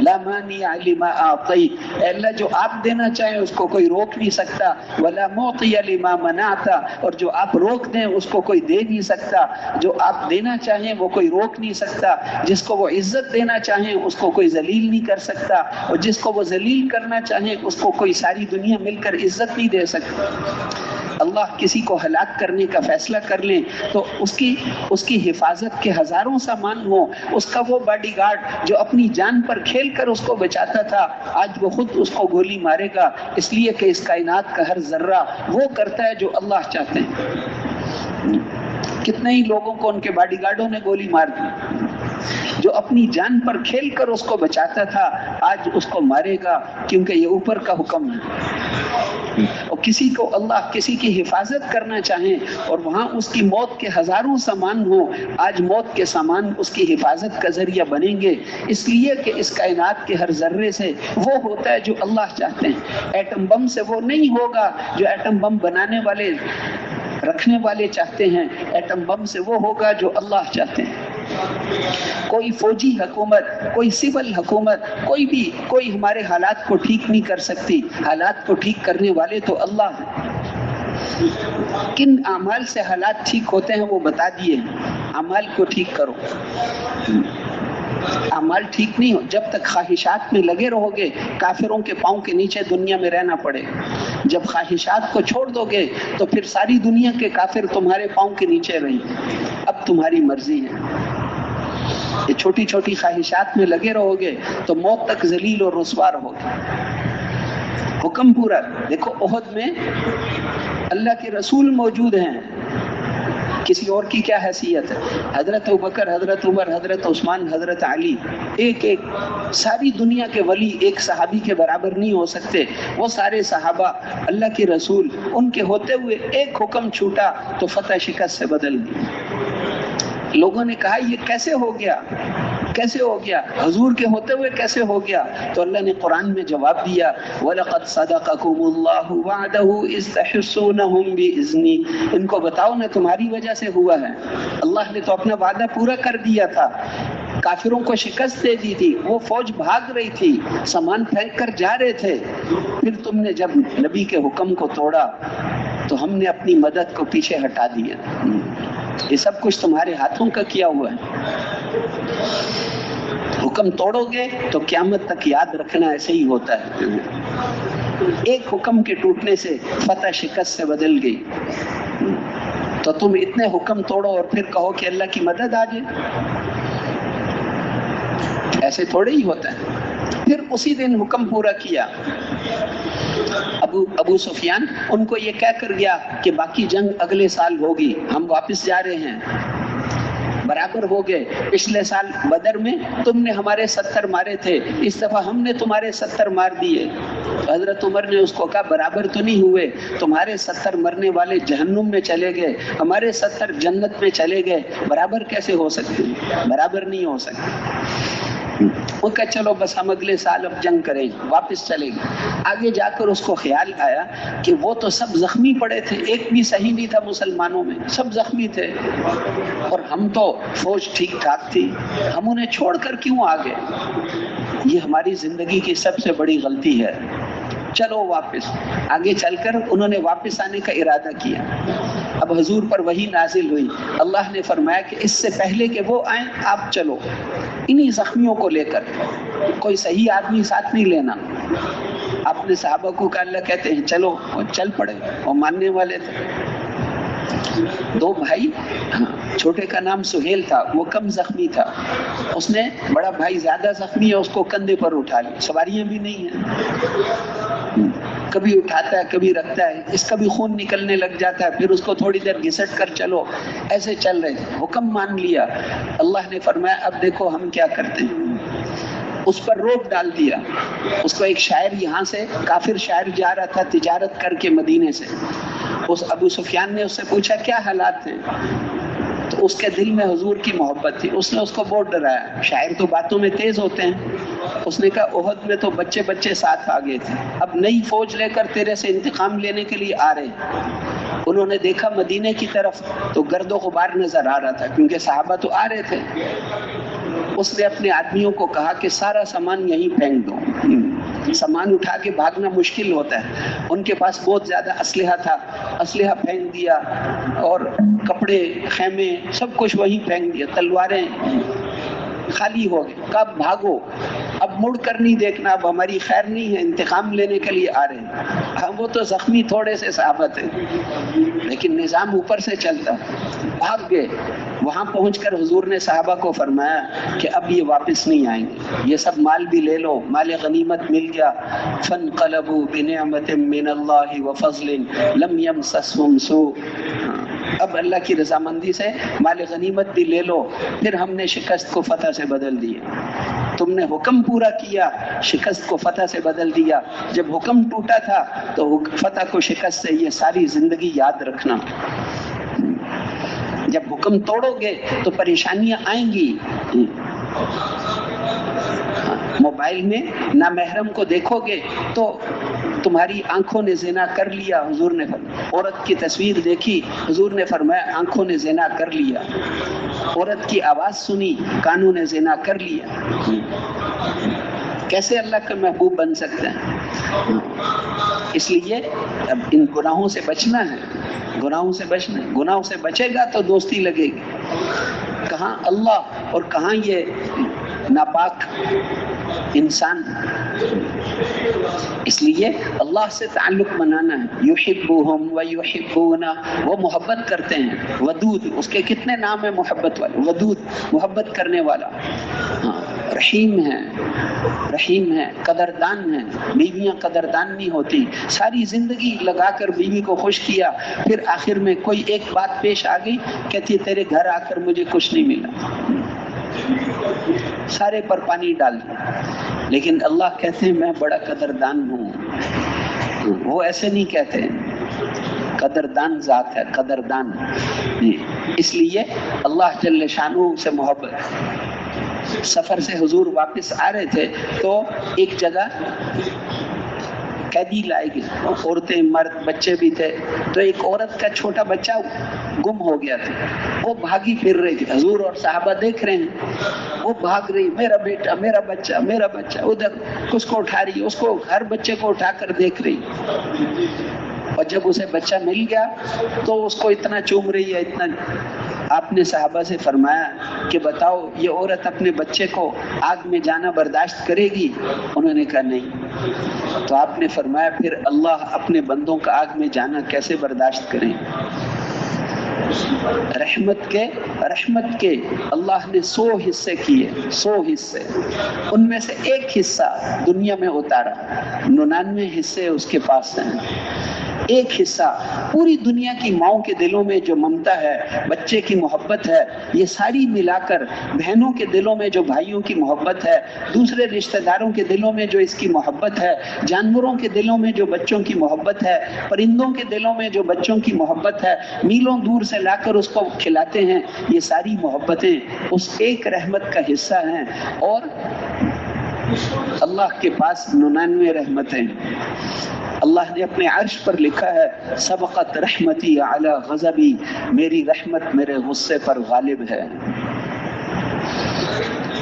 لا مانع لما اعطیت، اے اللہ جو آپ دینا چاہیں اس کو کوئی روک نہیں سکتا. ولا معطی لما منعت، اور جو آپ روک دیں اس کو کوئی دے نہیں سکتا. جو آپ دینا چاہیں وہ کوئی روک نہیں سکتا. جس کو وہ عزت دینا چاہیں اس کو کوئی ذلیل نہیں کر سکتا، اور جس کو وہ ذلیل کرنا چاہیں اس کو کوئی ساری دنیا مل کر عزت نہیں دے سکتی. اللہ کسی کو ہلاک کرنے کا فیصلہ کر لیں تو اس کی حفاظت کے ہزاروں سامان ہوں. اس کا وہ باڈی گارڈ جو اپنی جان پر کھیل کر اس کو بچاتا تھا، آج وہ خود اس کو گولی مارے گا، اس لیے کہ اس کائنات کا ہر ذرہ وہ کرتا ہے جو اللہ چاہتے ہیں. کتنے ہی لوگوں کو ان کے باڈی گارڈوں نے گولی مار دی. جو اپنی جان پر کھیل کر اس کو بچاتا تھا آج اس کو مارے گا، کیونکہ یہ اوپر کا حکم ہے. اور کسی کو اللہ کسی کی حفاظت کرنا چاہیں اور وہاں اس کی موت کے ہزاروں سامان ہوں، آج موت کے سامان اس کی حفاظت کا ذریعہ بنیں گے، اس لیے کہ اس کائنات کے ہر ذرے سے وہ ہوتا ہے جو اللہ چاہتے ہیں. ایٹم بم سے وہ نہیں ہوگا جو ایٹم بم بنانے والے رکھنے والے چاہتے ہیں، ایٹم بم سے وہ ہوگا جو اللہ چاہتے ہیں. کوئی فوجی حکومت، کوئی سول حکومت، کوئی ہمارے حالات کو ٹھیک نہیں کر سکتی. حالات کو ٹھیک کرنے والے تو اللہ ہیں. کن اعمال سے حالات ٹھیک ہوتے ہیں وہ بتا دیے. اعمال کو ٹھیک کرو. اعمال ٹھیک نہیں ہو جب تک خواہشات میں لگے رہو گے کافروں کے پاؤں کے نیچے دنیا میں رہنا پڑے. جب خواہشات کو چھوڑ دو گے تو پھر ساری دنیا کے کافر تمہارے پاؤں کے نیچے رہیں گے. اب تمہاری مرضی ہے. یہ چھوٹی چھوٹی خواہشات میں لگے رہو گے تو موت تک ذلیل اور رسوا رہو گے. حکم پورا. دیکھو احد میں اللہ کے رسول موجود ہیں، کسی اور کی کیا حیثیت ہے؟ حضرت ابوبکر، حضرت عمر، حضرت عثمان، حضرت علی، ایک ایک ساری دنیا کے ولی ایک صحابی کے برابر نہیں ہو سکتے۔ وہ سارے صحابہ اللہ کے رسول، ان کے ہوتے ہوئے ایک حکم چھوٹا تو فتح شکست سے بدل گئی۔ لوگوں نے کہا یہ کیسے ہو گیا، کیسے ہو گیا، حضور کے ہوتے ہوئے کیسے ہو گیا؟ تو اللہ نے قرآن میں جواب دیا، وَلَقَدْ صَدَقَكُمُ اللَّهُ وَعْدَهُ إِذْ تَحُسُّونَهُمْ بِإِذْنِهِ، ان کو بتاؤ نا تمہاری وجہ سے ہوا ہے، اللہ نے تو اپنا وعدہ پورا کر دیا تھا۔ کافروں کو شکست دے دی تھی، وہ فوج بھاگ رہی تھی، سامان پھینک کر جا رہے تھے، پھر تم نے جب نبی کے حکم کو توڑا تو ہم نے اپنی مدد کو پیچھے ہٹا دیا۔ یہ سب کچھ تمہارے ہاتھوں کا کیا ہوا ہے۔ حکم توڑو گے تو قیامت تک یاد رکھنا ایسے ہی ہوتا ہے، ایک حکم کے ٹوٹنے سے فتح شکست سے بدل گئی۔ تو تم اتنے حکم توڑو اور پھر کہو کہ اللہ کی مدد آ جائے، ایسے تھوڑے ہی ہوتا ہے۔ پھر اسی دن حکم پورا کیا۔ ابو سفیان ان کو یہ کہہ کر گیا کہ باقی جنگ اگلے سال ہوگی، ہم واپس جا رہے ہیں۔ برابر ہو گئے۔ پچھلے سال بدر میں تم نے ہمارے 70 مارے تھے، اس دفعہ ہم نے تمہارے 70 مار دیے۔ حضرت عمر نے اس کو کہا برابر تو نہیں ہوئے، تمہارے 70 مرنے والے جہنم میں چلے گئے، ہمارے 70 جنت میں چلے گئے، برابر کیسے ہو سکتے؟ برابر نہیں ہو سکتے۔ وہ کہا چلو بس ہم اگلے سال اب جنگ کریں، واپس چلے گئے۔ آگے جا کر اس کو خیال آیا کہ وہ تو سب زخمی پڑے تھے، ایک بھی صحیح نہیں تھا مسلمانوں میں، سب زخمی تھے، اور ہم تو فوج ٹھیک ٹھاک تھی، ہم انہیں چھوڑ کر کیوں آ گئے؟ یہ ہماری زندگی کی سب سے بڑی غلطی ہے۔ چلو واپس۔ آگے چل کر انہوں نے واپس آنے کا ارادہ کیا۔ اب حضور پر وحی نازل ہوئی، اللہ نے فرمایا کہ اس سے پہلے کہ وہ آئیں آپ چلو انہی زخمیوں کو لے کر، کوئی صحیح آدمی ساتھ نہیں لینا۔ آپ نے صحابہ کو کہا، اللہ کہتے ہیں چلو، اور چل پڑے، اور ماننے والے تھے۔ 2 بھائی، چھوٹے کا نام سہیل تھا، وہ کم زخمی تھا، اس نے بڑا بھائی زیادہ زخمی ہے، اس کو کندھے پر اٹھا لیا، سواریاں بھی نہیں ہیں، کبھی اٹھاتا ہے کبھی رکھتا ہے، اس کا بھی خون نکلنے لگ جاتا ہے، پھر اس کو تھوڑی دیر گھسٹ کر چلو، ایسے چل رہے تھے۔ حکم مان لیا۔ اللہ نے فرمایا اب دیکھو ہم کیا کرتے ہیں۔ اس پر روک ڈال دیا۔ اس کو ایک شاعر یہاں سے، کافر شاعر جا رہا تھا تجارت کر کے مدینے سے، اس ابو سفیان نے اس سے پوچھا کیا حالات ہیں؟ تو اس کے دل میں حضور کی محبت تھی، اس نے اس کو بہت ڈرایا۔ شاعر تو باتوں میں تیز ہوتے ہیں۔ اس نے کہا احد میں تو بچے بچے ساتھ آ گئے تھے، اب نئی فوج لے کر تیرے سے انتقام لینے کے لیے آ رہے ہیں۔ انہوں نے دیکھا مدینے کی طرف تو گرد و غبار نظر آ رہا تھا، کیونکہ صحابہ تو آ رہے تھے۔ اس نے اپنے آدمیوں کو کہا کہ سارا سامان یہیں پھینک دو، سامان اٹھا کے بھاگنا مشکل ہوتا ہے۔ ان کے پاس بہت زیادہ اسلحہ تھا، اسلحہ پھینک دیا، اور کپڑے، خیمے، سب کچھ وہیں پھینک دیا، تلواریں خالی ہو گئے۔ کب بھاگو، اب مڑ کر نہیں دیکھنا، اب ہماری خیر نہیں ہے، انتقام لینے کے لیے آ رہے ہیں۔ وہ تو زخمی تھوڑے سے صحابہ تھے، لیکن نظام اوپر سے چلتا، بھاگ گئے۔ وہاں پہنچ کر حضور نے صحابہ کو فرمایا کہ اب یہ واپس نہیں آئیں گے، یہ سب مال بھی لے لو، مال غنیمت مل گیا۔ فانقلبوا بنعمت من اللہ وفضل لم یمسسہم سوء، اب اللہ کی رضامندی سے مال غنیمت بھی لے لو۔ پھر ہم نے شکست کو فتح سے بدل دیا۔ تم نے حکم پورا کیا، شکست کو فتح سے بدل دیا۔ جب حکم ٹوٹا تھا تو فتح کو شکست سے، یہ ساری زندگی یاد رکھنا۔ جب حکم توڑو گے تو پریشانیاں آئیں گی۔ موبائل میں نامحرم کو دیکھو گے تو تمہاری آنکھوں نے زنا کر لیا، حضور نے فرمایا۔ عورت کی تصویر دیکھی، حضور نے فرمایا آنکھوں نے زنا کر لیا۔ عورت کی آواز سنی، کانوں نے زنا کر لیا۔ کیسے اللہ کا محبوب بن سکتے ہیں؟ اس لیے اب ان گناہوں سے بچنا ہے، گناہوں سے بچنا ہے۔ گناہوں سے بچے گا تو دوستی لگے گی۔ کہاں اللہ اور کہاں یہ ناپاک انسان۔ اس لیے اللہ سے تعلق بنانا ہے۔ یحبہم ویحبونہ، وہ محبت کرتے ہیں۔ ودود، اس کے کتنے نام ہیں محبت والے؟ ودود، محبت کرنے والا۔ رحیم ہے، رحیم ہیں، قدردان ہیں. بیویاں قدردان نہیں ہوتی. ساری زندگی لگا کر بیوی کو خوش کیا، پھر آخر میں کوئی ایک بات پیش آ گئی، کہتی تیرے گھر آ کر مجھے کچھ نہیں ملا، سارے پر پانی ڈال دیا. لیکن اللہ کہتے ہیں میں بڑا قدردان ہوں. وہ ایسے نہیں کہتے، قدردان ذات ہے، قدردان. اس لیے اللہ جل شانہ سے محبت. سفر سے حضور واپس آ رہے تھے تو ایک جگہ قیدی لائے گئے، عورتیں مرد بچے بھی تھے. تو ایک عورت کا چھوٹا بچہ گم ہو گیا تھا، وہ بھاگی پھر رہی تھی. حضور اور صحابہ دیکھ رہے ہیں، وہ بھاگ رہی، میرا بیٹا، میرا بچہ، میرا بچہ. ادھر اس کو اٹھا رہی، اس کو ہر بچے کو اٹھا کر دیکھ رہی. اور جب اسے بچہ مل گیا تو اس کو اتنا چوم رہی ہے، اتنا. آپ نے صحابہ سے فرمایا کہ بتاؤ یہ عورت اپنے بچے کو آگ میں جانا برداشت کرے گی؟ انہوں نے کہا نہیں. تو آپ نے فرمایا پھر اللہ اپنے بندوں کا آگ میں جانا کیسے برداشت کریں؟ رحمت کے اللہ نے 100 حصے کیے، 100 حصے. ان میں سے ایک حصہ دنیا میں اتارا، 99 حصے اس کے پاس ہیں. ایک حصہ پوری دنیا کی ماؤں کے دلوں میں جو ممتا ہے، بچے کی محبت ہے، یہ ساری ملا کر بہنوں کے دلوں میں جو بھائیوں کی محبت ہے، دوسرے رشتہ داروں کے دلوں میں جو اس کی محبت ہے، جانوروں کے دلوں میں جو بچوں کی محبت ہے، پرندوں کے دلوں میں جو بچوں کی محبت ہے، میلوں دور سے لا کر اس کو کھلاتے ہیں. یہ ساری محبتیں اس ایک رحمت کا حصہ ہیں. اور اللہ کے پاس 99 رحمتیں. اللہ نے اپنے عرش پر لکھا ہے سبقت رحمتی علی غضبی، میری رحمت میرے غصے پر غالب ہے.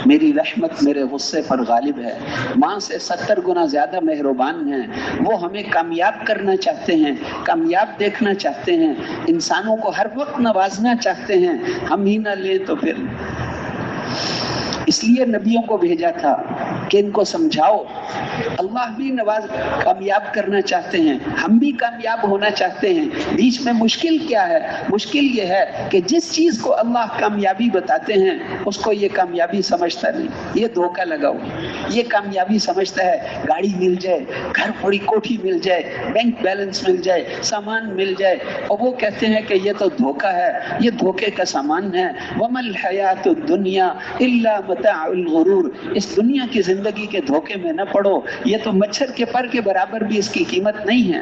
میری رحمت میرے غصے پر غالب ہے. ماں سے 70 گنا زیادہ مہربان ہیں. وہ ہمیں کامیاب کرنا چاہتے ہیں، کامیاب دیکھنا چاہتے ہیں، انسانوں کو ہر وقت نوازنا چاہتے ہیں. ہم ہی نہ لیں تو پھر. اس لیے نبیوں کو بھیجا تھا کہ ان کو سمجھاؤ. اللہ بھی کامیاب کرنا چاہتے ہیں، ہم بھی کامیاب ہونا چاہتے ہیں. بیچ میں مشکل کیا ہے؟ مشکل یہ ہے کہ جس چیز کو اللہ کامیابی بتاتے ہیں اس کو یہ کامیابی سمجھتا نہیں، یہ دھوکہ لگاؤ. یہ کامیابی سمجھتا ہے گاڑی مل جائے، گھر بڑی کوٹھی مل جائے، بینک بیلنس مل جائے، سامان مل جائے. اور وہ کہتے ہیں کہ یہ تو دھوکہ ہے، یہ دھوکے کا سامان ہے. وَمَا الْحَيَاةُ الدُّنْيَا إِلَّا مَتَاعُ الْغُرُورِ. اس دنیا کی زندگی کے دھوکے میں نہ پڑو، یہ تو مچھر کے پر کے برابر بھی اس کی قیمت نہیں ہے.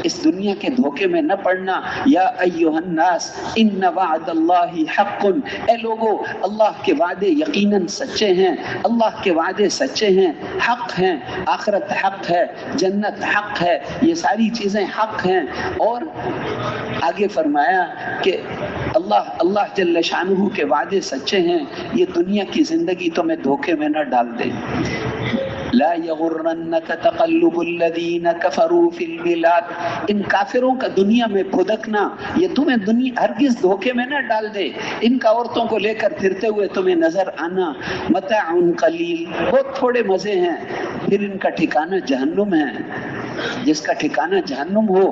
اس دنیا کے دھوکے میں نہ پڑنا. یا ایھا الناس ان وعد اللہ حق. اے لوگو، اللہ کے وعدے یقیناً سچے ہیں. اللہ کے وعدے سچے ہیں، حق ہیں. آخرت حق ہے، جنت حق ہے، یہ ساری چیزیں حق ہیں. اور آگے فرمایا کہ اللہ جل شانہ کے وعدے سچے ہیں. یہ دنیا کی زندگی تمہیں دھوکے میں نہ ڈال دے. لا یغرنک تقلب الذین کفروا فی البلاد. ان کافروں کا دنیا میں پھدکنا یہ تمہیں ہرگز دھوکے میں نہ ڈال دے. ان کا عورتوں کو لے کر پھرتے ہوئے تمہیں نظر آنا. متاع قلیل، بہت تھوڑے مزے ہیں، پھر ان کا ٹھکانہ جہنم ہے. جس کا ٹھکانہ جہنم ہو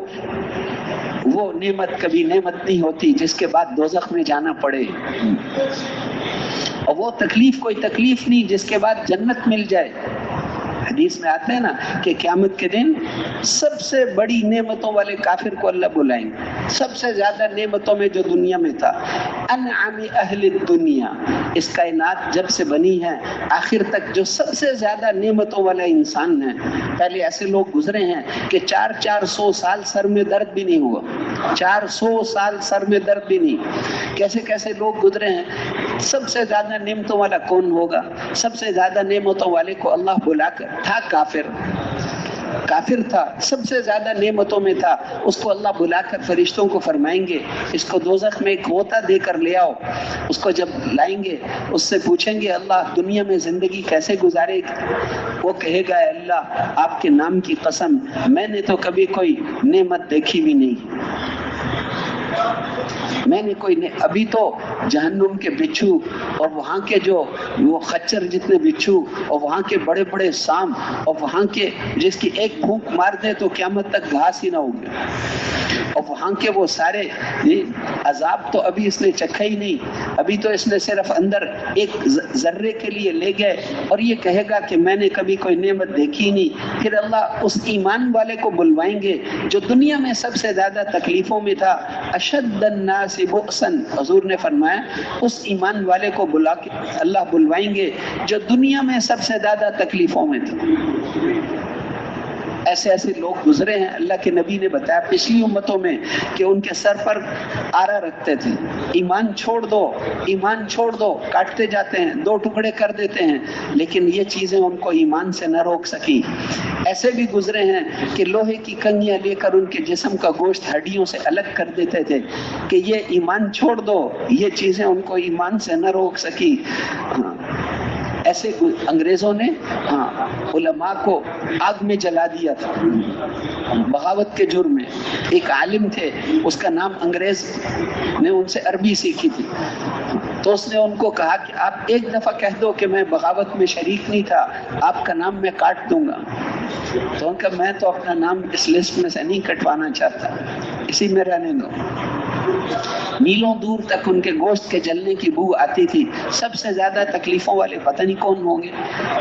وہ نعمت کبھی نعمت نہیں ہوتی جس کے بعد دوزخ میں جانا پڑے. اور وہ تکلیف کوئی تکلیف نہیں جس کے بعد جنت مل جائے. حدیث میں آتا ہے نا کہ قیامت کے دن سب سے بڑی نعمتوں والے کافر کو اللہ بلائیں گے. سب سے زیادہ نعمتوں میں جو دنیا میں تھا، انعام اہل الدنیا. اس کائنات جب سے بنی ہے آخر تک جو سب سے زیادہ نعمتوں والا انسان ہے. پہلے ایسے لوگ گزرے ہیں کہ 400 سال سر میں درد بھی نہیں ہوا. 400 سال سر میں درد بھی نہیں. کیسے کیسے لوگ گزرے ہیں. سب سے زیادہ نعمتوں والا کون ہوگا؟ سب سے زیادہ نعمتوں والے کو اللہ بلا کر تھا کافر تھا، سب سے زیادہ نعمتوں میں تھا. اس کو اللہ بلا کر فرشتوں کو فرمائیں گے اس کو دوزخ میں ایک غوطہ دے کر لے آؤ. اس کو جب لائیں گے اس سے پوچھیں گے اللہ دنیا میں زندگی کیسے گزارے گا؟ وہ کہے گا اللہ آپ کے نام کی قسم میں نے تو کبھی کوئی نعمت دیکھی بھی نہیں. میں نے ابھی تو جہنم کے بچھو اور وہاں کے جو وہ خچر جتنے بچھو اور وہاں کے بڑے بڑے سام اور وہاں کے جس کی ایک پھونک مار دے تو قیامت تک گھاس ہی نہ ہوگی، اور وہاں کے وہ سارے عذاب تو ابھی اس نے چکھا ہی نہیں، ابھی تو اس نے صرف اندر ایک ذرے کے لیے لے گئے اور یہ کہے گا کہ میں نے کبھی کوئی نعمت دیکھی نہیں۔ پھر اللہ اس ایمان والے کو بلوائیں گے جو دنیا میں سب سے زیادہ تکلیفوں میں تھا، اشد الناس بؤسا، حضور نے فرمایا اس ایمان والے کو بلا کے اللہ بلوائیں گے جو دنیا میں سب سے زیادہ تکلیفوں میں تھا۔ ایسے ایسے لوگ گزرے ہیں، اللہ کے نبی نے بتایا پچھلی امتوں میں کہ ان کے سر پر آرا رکھتے تھے، ایمان چھوڑ دو، ایمان چھوڑ دو، کاٹتے جاتے ہیں، دو ٹکڑے کر دیتے ہیں، لیکن یہ چیزیں ان کو ایمان سے نہ روک سکی۔ ایسے بھی گزرے ہیں کہ لوہے کی کنگیاں لے کر ان کے جسم کا گوشت ہڈیوں سے الگ کر دیتے تھے کہ یہ ایمان چھوڑ دو، یہ چیزیں ان کو ایمان سے نہ روک سکی۔ ایسے انگریزوں نے علماء کو آگ میں جلا دیا تھا بغاوت کے جرم میں۔ ایک عالم تھے، اس کا نام انگریز نے ان سے عربی سیکھی تھی، تو اس نے ان کو کہا کہ آپ ایک دفعہ کہہ دو کہ میں بغاوت میں شریک نہیں تھا، آپ کا نام میں کاٹ دوں گا۔ تو ان کا میں تو اپنا نام اس لسٹ میں سے نہیں کٹوانا چاہتا، اسی میں رہنے دو۔ میلوں دور تک ان کے گوشت کے جلنے کی بو آتی تھی۔ سب سے زیادہ تکلیفوں والے پتہ نہیں کون ہوں گے۔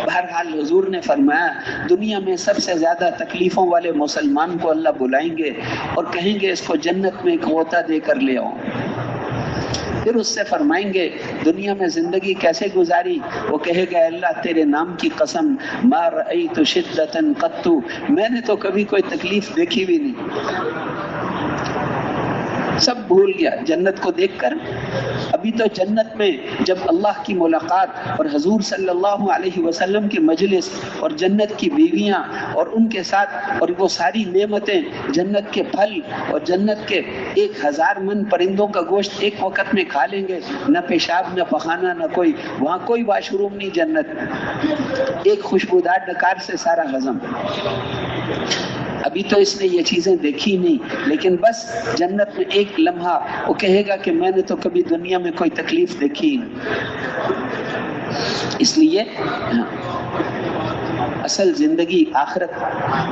بہرحال حضور نے فرمایا دنیا میں سب سے زیادہ تکلیفوں والے مسلمان کو اللہ بلائیں گے اور کہیں گے اس کو جنت میں ایک غوطہ دے کر لے آؤ۔ پھر اس سے فرمائیں گے دنیا میں زندگی کیسے گزاری؟ وہ کہے گا اللہ تیرے نام کی قسم ما رأیت شدۃ قط، میں نے تو کبھی کوئی تکلیف دیکھی بھی نہیں، سب بھول گیا جنت کو دیکھ کر۔ ابھی تو جنت میں جب اللہ کی ملاقات اور حضور صلی اللہ علیہ وسلم کی مجلس اور جنت کی بیویاں اور ان کے ساتھ اور وہ ساری نعمتیں، جنت کے پھل اور جنت کے 1000 من پرندوں کا گوشت ایک وقت میں کھا لیں گے، نہ پیشاب نہ پخانہ نہ کوئی، وہاں کوئی واش روم نہیں جنت میں، ایک خوشبودار ڈکار سے سارا ہضم۔ ابھی تو اس نے یہ چیزیں دیکھی نہیں، لیکن بس جنت میں ایک لمحہ وہ کہے گا کہ میں نے تو کبھی دنیا میں کوئی تکلیف دیکھی نہیں۔ اس لیے اصل زندگی آخرت،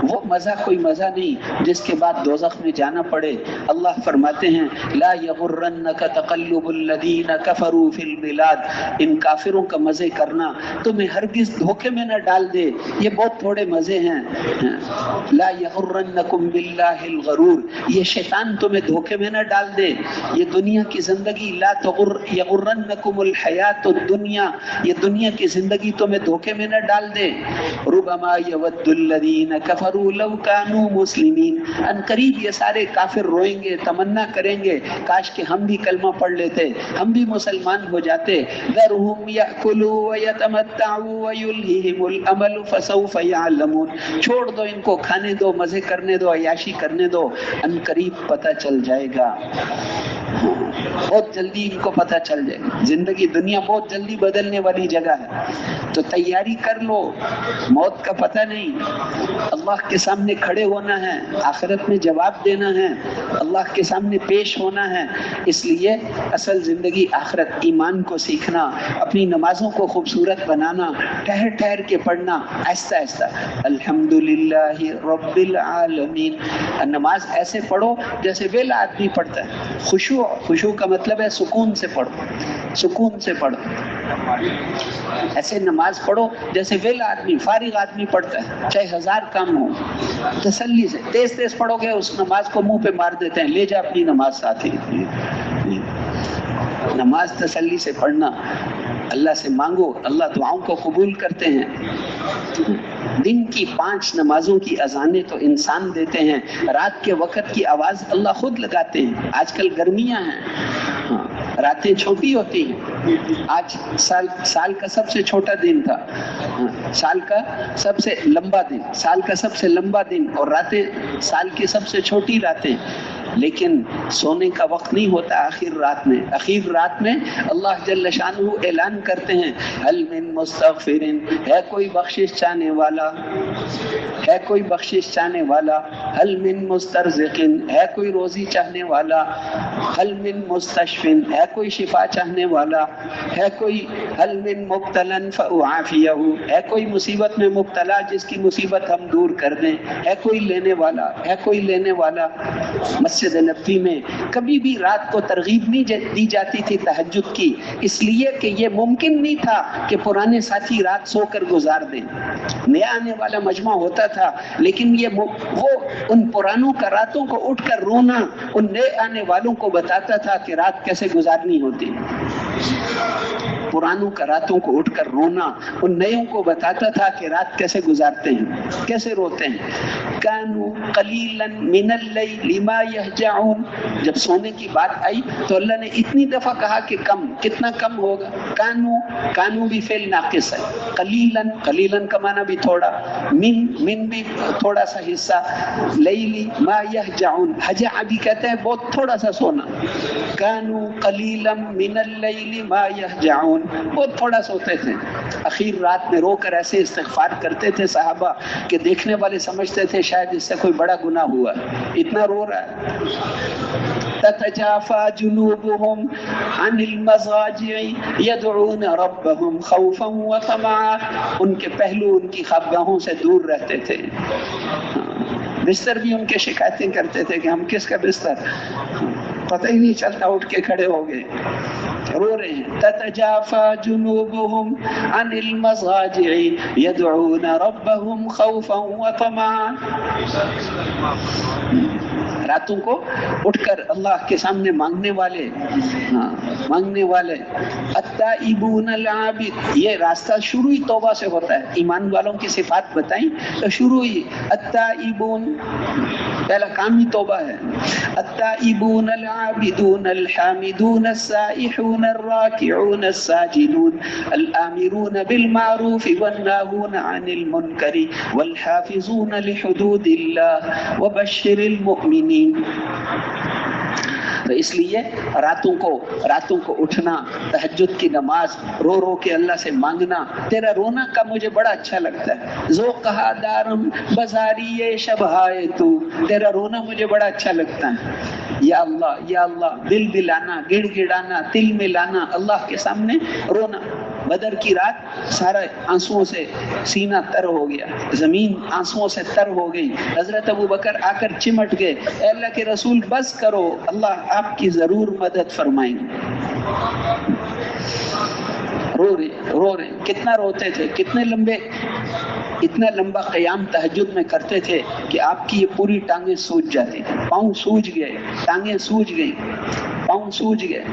وہ مزہ کوئی مزہ نہیں جس کے بعد دوزخ میں جانا پڑے۔ اللہ فرماتے ہیں لا یغرنک تقلب الذین کفروا فی البلاد، ان کافروں کا مزے کرنا تمہیں ہرگز دھوکے میں نہ ڈال دے، یہ بہت تھوڑے مزے ہیں۔ لا یغرنکم باللہ الغرور، یہ شیطان تمہیں دھوکے میں نہ ڈال دے، یہ دنیا کی زندگی لا یغرنکم الحیات الدنیا، یہ دنیا کی زندگی تمہیں دھوکے میں نہ ڈال دے۔ ربما یود الذین کفروا لو کانوا مسلمین، ان قریب یہ سارے کافر روئیں گے، تمنا کریں گے کاش کہ ہم بھی کلمہ پڑھ لیتے، ہم بھی مسلمان ہو جاتے۔ ذرہم یأکلوا ویتمتعوا ویلہہم الامل فسوف یعلمون، چھوڑ دو ان کو، کھانے دو، مزے کرنے دو، عیاشی کرنے دو، ان قریب پتہ چل جائے گا، بہت جلدی ان کو پتہ چل جائے گا۔ زندگی دنیا بہت جلدی بدلنے والی جگہ ہے، تو تیاری کر لو، موت کا پتہ نہیں، اللہ کے سامنے کھڑے ہونا ہے، آخرت میں جواب دینا ہے، اللہ کے سامنے پیش ہونا ہے۔ اس لیے اصل زندگی آخرت، ایمان کو سیکھنا، اپنی نمازوں کو خوبصورت بنانا، ٹھہر ٹھہر کے پڑھنا، آہستہ آہستہ الحمدللہ رب العالمین۔ نماز ایسے پڑھو جیسے ویلا آدمی پڑھتا ہے، خشوع کا مطلب ہے سکون سے پڑھو، سکون سے پڑھو، ایسے نماز پڑھو جیسے ویلا آدمی، فارغ آدمی پڑھتا ہے، چاہے 1000 کام ہو، تسلی سے۔ تیز تیز پڑھو گے اس نماز کو منہ پہ مار دیتے ہیں، لے جا اپنی نماز ساتھی۔ نماز تسلی سے پڑھنا، اللہ سے مانگو، اللہ دعاؤں کو قبول کرتے ہیں۔ دن کی 5 نمازوں کی اذانیں تو انسان دیتے ہیں، رات کے وقت کی آواز اللہ خود لگاتے ہیں۔ آج کل گرمیاں ہیں، راتیں چھوٹی ہوتی ہیں۔ آج سال کا سب سے چھوٹا دن تھا، سال کا سب سے لمبا دن، سال کا سب سے لمبا دن، اور راتیں سال کی سب سے چھوٹی راتیں۔ لیکن سونے کا وقت نہیں ہوتا آخر رات میں. آخر رات میں اللہ جل شانہ اعلان کرتے ہیں هل من مستغفر، ہے کوئی بخشش چاہنے والا، ہے کوئی بخشش چاہنے والا، هل من مسترزق، ہے کوئی روزی چاہنے والا، هل من مستشف، ہے کوئی شفا چاہنے والا، ہے کوئی هل من مبتلا فاعافیہ، ہے کوئی مصیبت میں مبتلا جس کی مصیبت ہم دور کر دیں، ہے کوئی لینے والا، ہے کوئی لینے والا. مسجد نبوی میں کبھی بھی رات کو ترغیب نہیں دی جاتی تھی تہجد کی، اس لیے کہ یہ ممکن نہیں تھا کہ پرانے ساتھی رات سو کر گزار دیں. نیا آنے والا مجمع ہوتا تھا، لیکن یہ وہ ان پرانوں کا راتوں کو اٹھ کر رونا ان نئے آنے والوں کو بتاتا تھا کہ رات کیسے گزارنی ہوتی. پرانوں کا راتوں کو اٹھ کر رونا ان نیوں کو بتاتا تھا کہ رات کیسے گزارتے ہیں، کیسے روتے ہیں. کانوا قلیلا من اللیل ما یہجعون، جب سونے کی بات آئی تو اللہ نے اتنی دفعہ کہا کہ کم، کتنا کم ہوگا. کانو بھی فعل ناقص ہے، قلیلا کا معنی بھی تھوڑا، من بھی تھوڑا سا حصہ، لیلی ما یہجعون، ہجع بھی کہتے ہیں بہت تھوڑا سا سونا. کانوا قلیلا من اللیل ما یہجعون، بہت تھوڑا سوتے تھے. اخیر رات میں رو کر ایسے استغفار کرتے تھے صحابہ کہ دیکھنے والے سمجھتے تھے شاید اس سے کوئی بڑا گناہ ہوا، اتنا رو رہا ہے. تتجافى جنوبهم عن المضاجع يدعون ربهم خوفا وطمعا، ان کے پہلو ان کی خوابگاہوں سے دور رہتے تھے. بستر بھی ان کے شکایتیں کرتے تھے کہ ہم کس کا بستر، پتہ ہی نہیں چلتا، اٹھ کے کھڑے ہو گئے، رو رہے ہیں. تتجافى جنوبهم عن المضاجع يدعون ربهم خوفا وطمعا، راتوں کو اٹھ کر اللہ کے سامنے مانگنے والے. التائبون العابد، یہ راستہ شروع ہی توبہ سے ہوتا ہے. ایمان والوں کی صفات بتائیں تو شروع ہی التائبون، پہلا کام ہی توبہ ہے. التائبون العابدون الحامدون السائحون الراکعون الساجدون الآمرون بالمعروف والناهون عن المنکر والحافظون لحدود اللہ وبشر المؤمنین. تو اس لیے راتوں کو اٹھنا، تہجد کی نماز، رو رو کے اللہ سے مانگنا. تیرا رونا کا مجھے بڑا اچھا لگتا ہے. ذوقہا دارم بزاری شبہائے تو، تیرا رونا مجھے بڑا اچھا لگتا ہے. یا اللہ، دل دلانا، گڑ گڑانا، تل ملانا، اللہ کے سامنے رونا. بدر کی رات سارا آنسوؤں سے سینہ تر ہو گیا، زمین آنسوؤں سے تر ہو گئی. حضرت ابوبکر آ کر چمٹ گئے، اے اللہ کے رسول بس کرو، اللہ آپ کی ضرور مدد فرمائیں گے. رو رہے کتنا روتے تھے، اتنا لمبا قیام تہجد میں کرتے تھے کہ آپ کی یہ پوری ٹانگیں سوج جاتی تھی. پاؤں سوج گئے، ٹانگیں سوج گئی، پاؤں سوج گئے،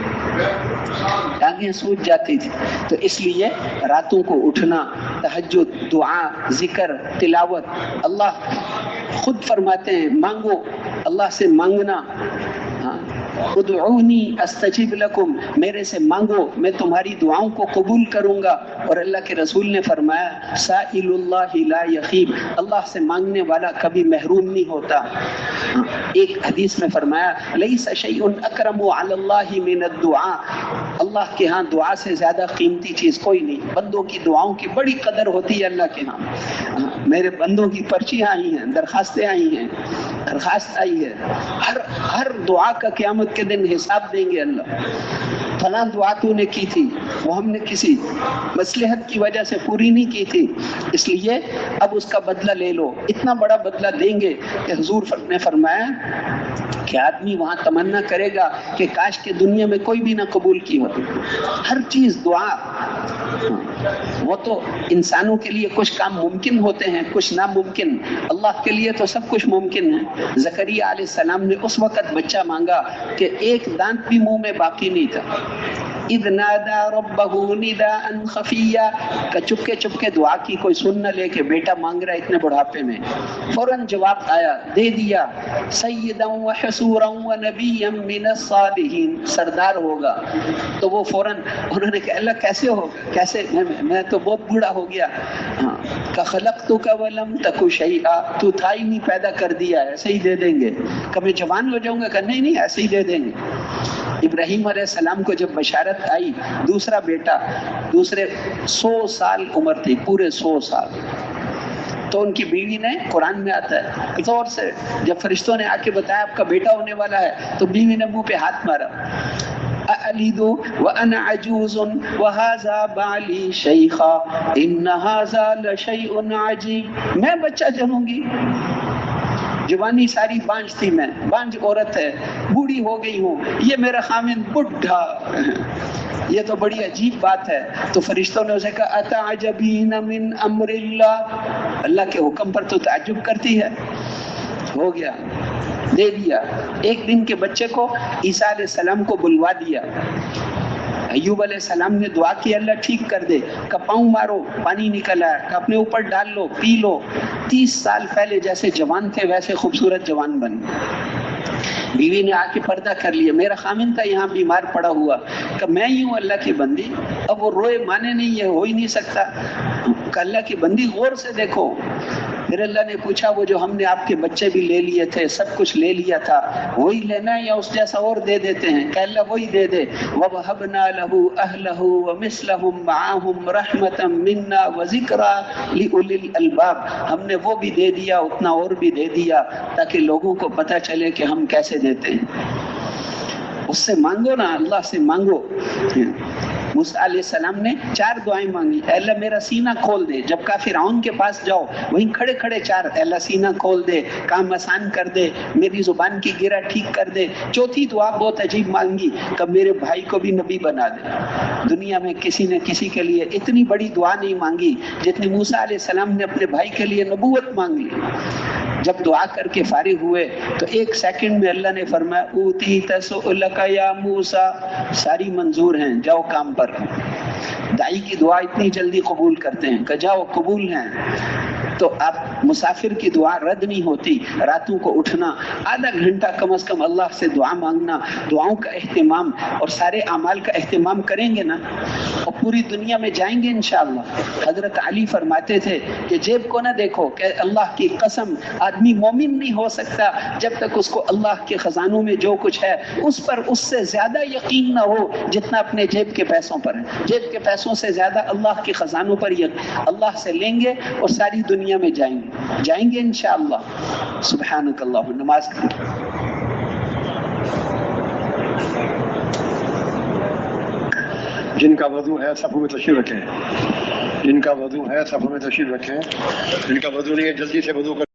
ٹانگیں سوج جاتی تھی. تو اس لیے راتوں کو اٹھنا، تہجد، دعا، ذکر، تلاوت. اللہ خود فرماتے ہیں مانگو، اللہ سے مانگنا. ادعونی استجب لکم، میرے سے مانگو میں تمہاری دعاؤں کو قبول کروں گا. اور اللہ کے رسول نے فرمایا سائل اللہ لا یخیب، اللہ سے مانگنے والا کبھی محروم نہیں ہوتا. ایک حدیث میں فرمایا لیس شیء اکرم علی اللہ من الدعاء، اللہ کے ہاں دعا سے زیادہ قیمتی چیز کوئی نہیں. بندوں کی دعاؤں کی بڑی قدر ہوتی ہے اللہ کے ہاں. میرے بندوں کی پرچیاں آئی ہیں، درخواستیں آئی ہیں، درخواست آئی ہے. ہر دعا کا قیامت کے دن حساب دیں گے اللہ. فلاں دعا تو نے کی تھی، وہ ہم نے کسی مصلحت کی وجہ سے پوری نہیں کی تھی، اس لیے اب اس کا بدلہ لے لو. اتنا بڑا بدلہ دیں گے کہ حضور نے فرمایا کہ آدمی وہاں تمنا کرے گا کہ کاش کے دنیا میں کوئی بھی نہ قبول کی ہوتی. ہر چیز دعا. وہ تو انسانوں کے لیے کچھ کام ممکن ہوتے ہیں، کچھ ناممکن. اللہ کے لیے تو سب کچھ ممکن ہے. زکریا علیہ السلام نے اس وقت بچہ مانگا کہ ایک دانت بھی منہ میں باقی نہیں تھا. اذ نادا ربہ نداء خفیا، کہ چپکے چپکے دعا کی، کوئی سن نہ لے کہ بیٹا مانگ رہا ہے اتنے بڑھاپے میں، فوراً جواب آیا، دے دیا، سیدا وحسورا ونبیا من الصالحین، سردار ہوگا۔ تو وہ فوراً انہوں نے کہا اللہ کیسے ہوگا، کیسے، میں تو بہت بوڑھا ہو گیا، کہ خلقتک ولم تک شیئا، تو تھا ہی نہیں، پیدا کر دیا، ایسے ہی دے دیں گے، کہ میں جوان ہو جاؤں گا، کہ نہیں نہیں ایسے ہی دے دیں گے۔ ابراہیم علیہ السلام کو جب بشارت آئی دوسرا بیٹا، دوسرے 100 سال عمر تھی، پورے 100 سال، تو ان کی بیوی نے، قرآن میں آتا ہے زور سے، جب فرشتوں نے آ کے بتایا آپ کا بیٹا ہونے والا ہے، تو بیوی نے منہ پہ ہاتھ مارا، أألد وأنا عجوز وهذا بالي شيخا إن هذا لشيء عجيب، میں بچہ جنوں گی، جوانی ساری بانج تھی، میں بانج عورت ہے، بوڑھی ہو گئی ہوں، یہ میرا خامن بڈھا، یہ تو بڑی عجیب بات ہے۔ تو فرشتوں نے اسے کہا اتعجبین من امر اللہ، اللہ کے حکم پر تو تعجب کرتی ہے، ہو گیا، دے دیا۔ ایک دن کے بچے کو عیسیٰ علیہ السلام کو بلوا دیا، ایوب علیہ السلام نے دعا کی اللہ ٹھیک کر دے، کہ پاؤں مارو پانی نکل آیا، کہ اپنے اوپر ڈال لو پی لو، 30 سال پہلے جیسے جوان تھے ویسے خوبصورت جوان بن گئے۔ بیوی نے آ کے پردہ کر لیا، میرا خامن تھا یہاں بیمار پڑا ہوا، کہ میں ہی ہوں اللہ کی بندی، اب وہ روئے مانے نہیں، یہ ہو ہی نہیں سکتا، کہ اللہ کی بندی غور سے دیکھو۔ پھر اللہ نے پوچھا وہ جو ہم نے آپ کے بچے بھی لے لیے تھے، سب کچھ لے لیا تھا، وہی لینا ہے یا اس جیسا اور دے دیتے ہیں؟ کہ اللہ وہی دے دے۔ وَوَهَبْنَا لَهُ أَهْلَهُ وَمِثْلَهُمْ مَعَهُمْ رَحْمَةً مِنَّا وَذِكْرَىٰ لِأُولِي الْأَلْبَابِ، ہم نے وہ بھی دے دیا، اتنا اور بھی دے دیا، تاکہ لوگوں کو پتہ چلے کہ ہم کیسے دیتے ہیں۔ اس سے مانگو نا، اللہ سے مانگو۔ موسیٰ علیہ السلام نے 4 دعائیں مانگی، اے اللہ میرا سینہ کھول دے، جب کا فرعون کے پاس جاؤ وہیں کھڑے کھڑے 4، اے اللہ سینہ کھول دے، کام آسان کر دے، میری زبان کی گرہ ٹھیک کر دے۔ چوتھی دعا بہت عجیب مانگی، کہ میرے بھائی کو بھی نبی بنا دے۔ دنیا میں کسی نے کسی کے لیے اتنی بڑی دعا نہیں مانگی جتنی موسیٰ علیہ السلام نے اپنے بھائی کے لیے نبوت مانگ لی۔ جب دعا کر کے فارغ ہوئے تو 1 سیکنڈ میں اللہ نے فرمایا اوتیت سؤلک یا موسیٰ، ساری منظور ہیں، جاؤ کام پر۔ دائی کی دعا اتنی جلدی قبول کرتے ہیں کہ جاؤ قبول ہیں۔ تو آپ مسافر کی دعا رد نہیں ہوتی، راتوں کو اٹھنا، آدھا گھنٹہ کم از کم اللہ سے دعا مانگنا، دعاؤں کا اہتمام اور سارے اعمال کا اہتمام کریں گے نا، اور پوری دنیا میں جائیں گے انشاءاللہ۔ حضرت علی فرماتے تھے کہ جیب کو نہ دیکھو، کہ اللہ کی قسم آدمی مومن نہیں ہو سکتا جب تک اس کو اللہ کے خزانوں میں جو کچھ ہے اس پر اس سے زیادہ یقین نہ ہو جتنا اپنے جیب کے پیسوں پر ہے۔ جیب کے پیسوں سے زیادہ اللہ کے خزانوں پر اللہ سے لیں گے اور ساری دنیا میں جائیں گے انشاءاللہ۔ سبحانک اللہ، نماز کریں۔ جن کا وضو ہے صفوں میں تشریف رکھیں، جن کا وضو ہے صفوں میں تشریف رکھیں، جن کا وضو نہیں ہے جلدی سے وضو کریں۔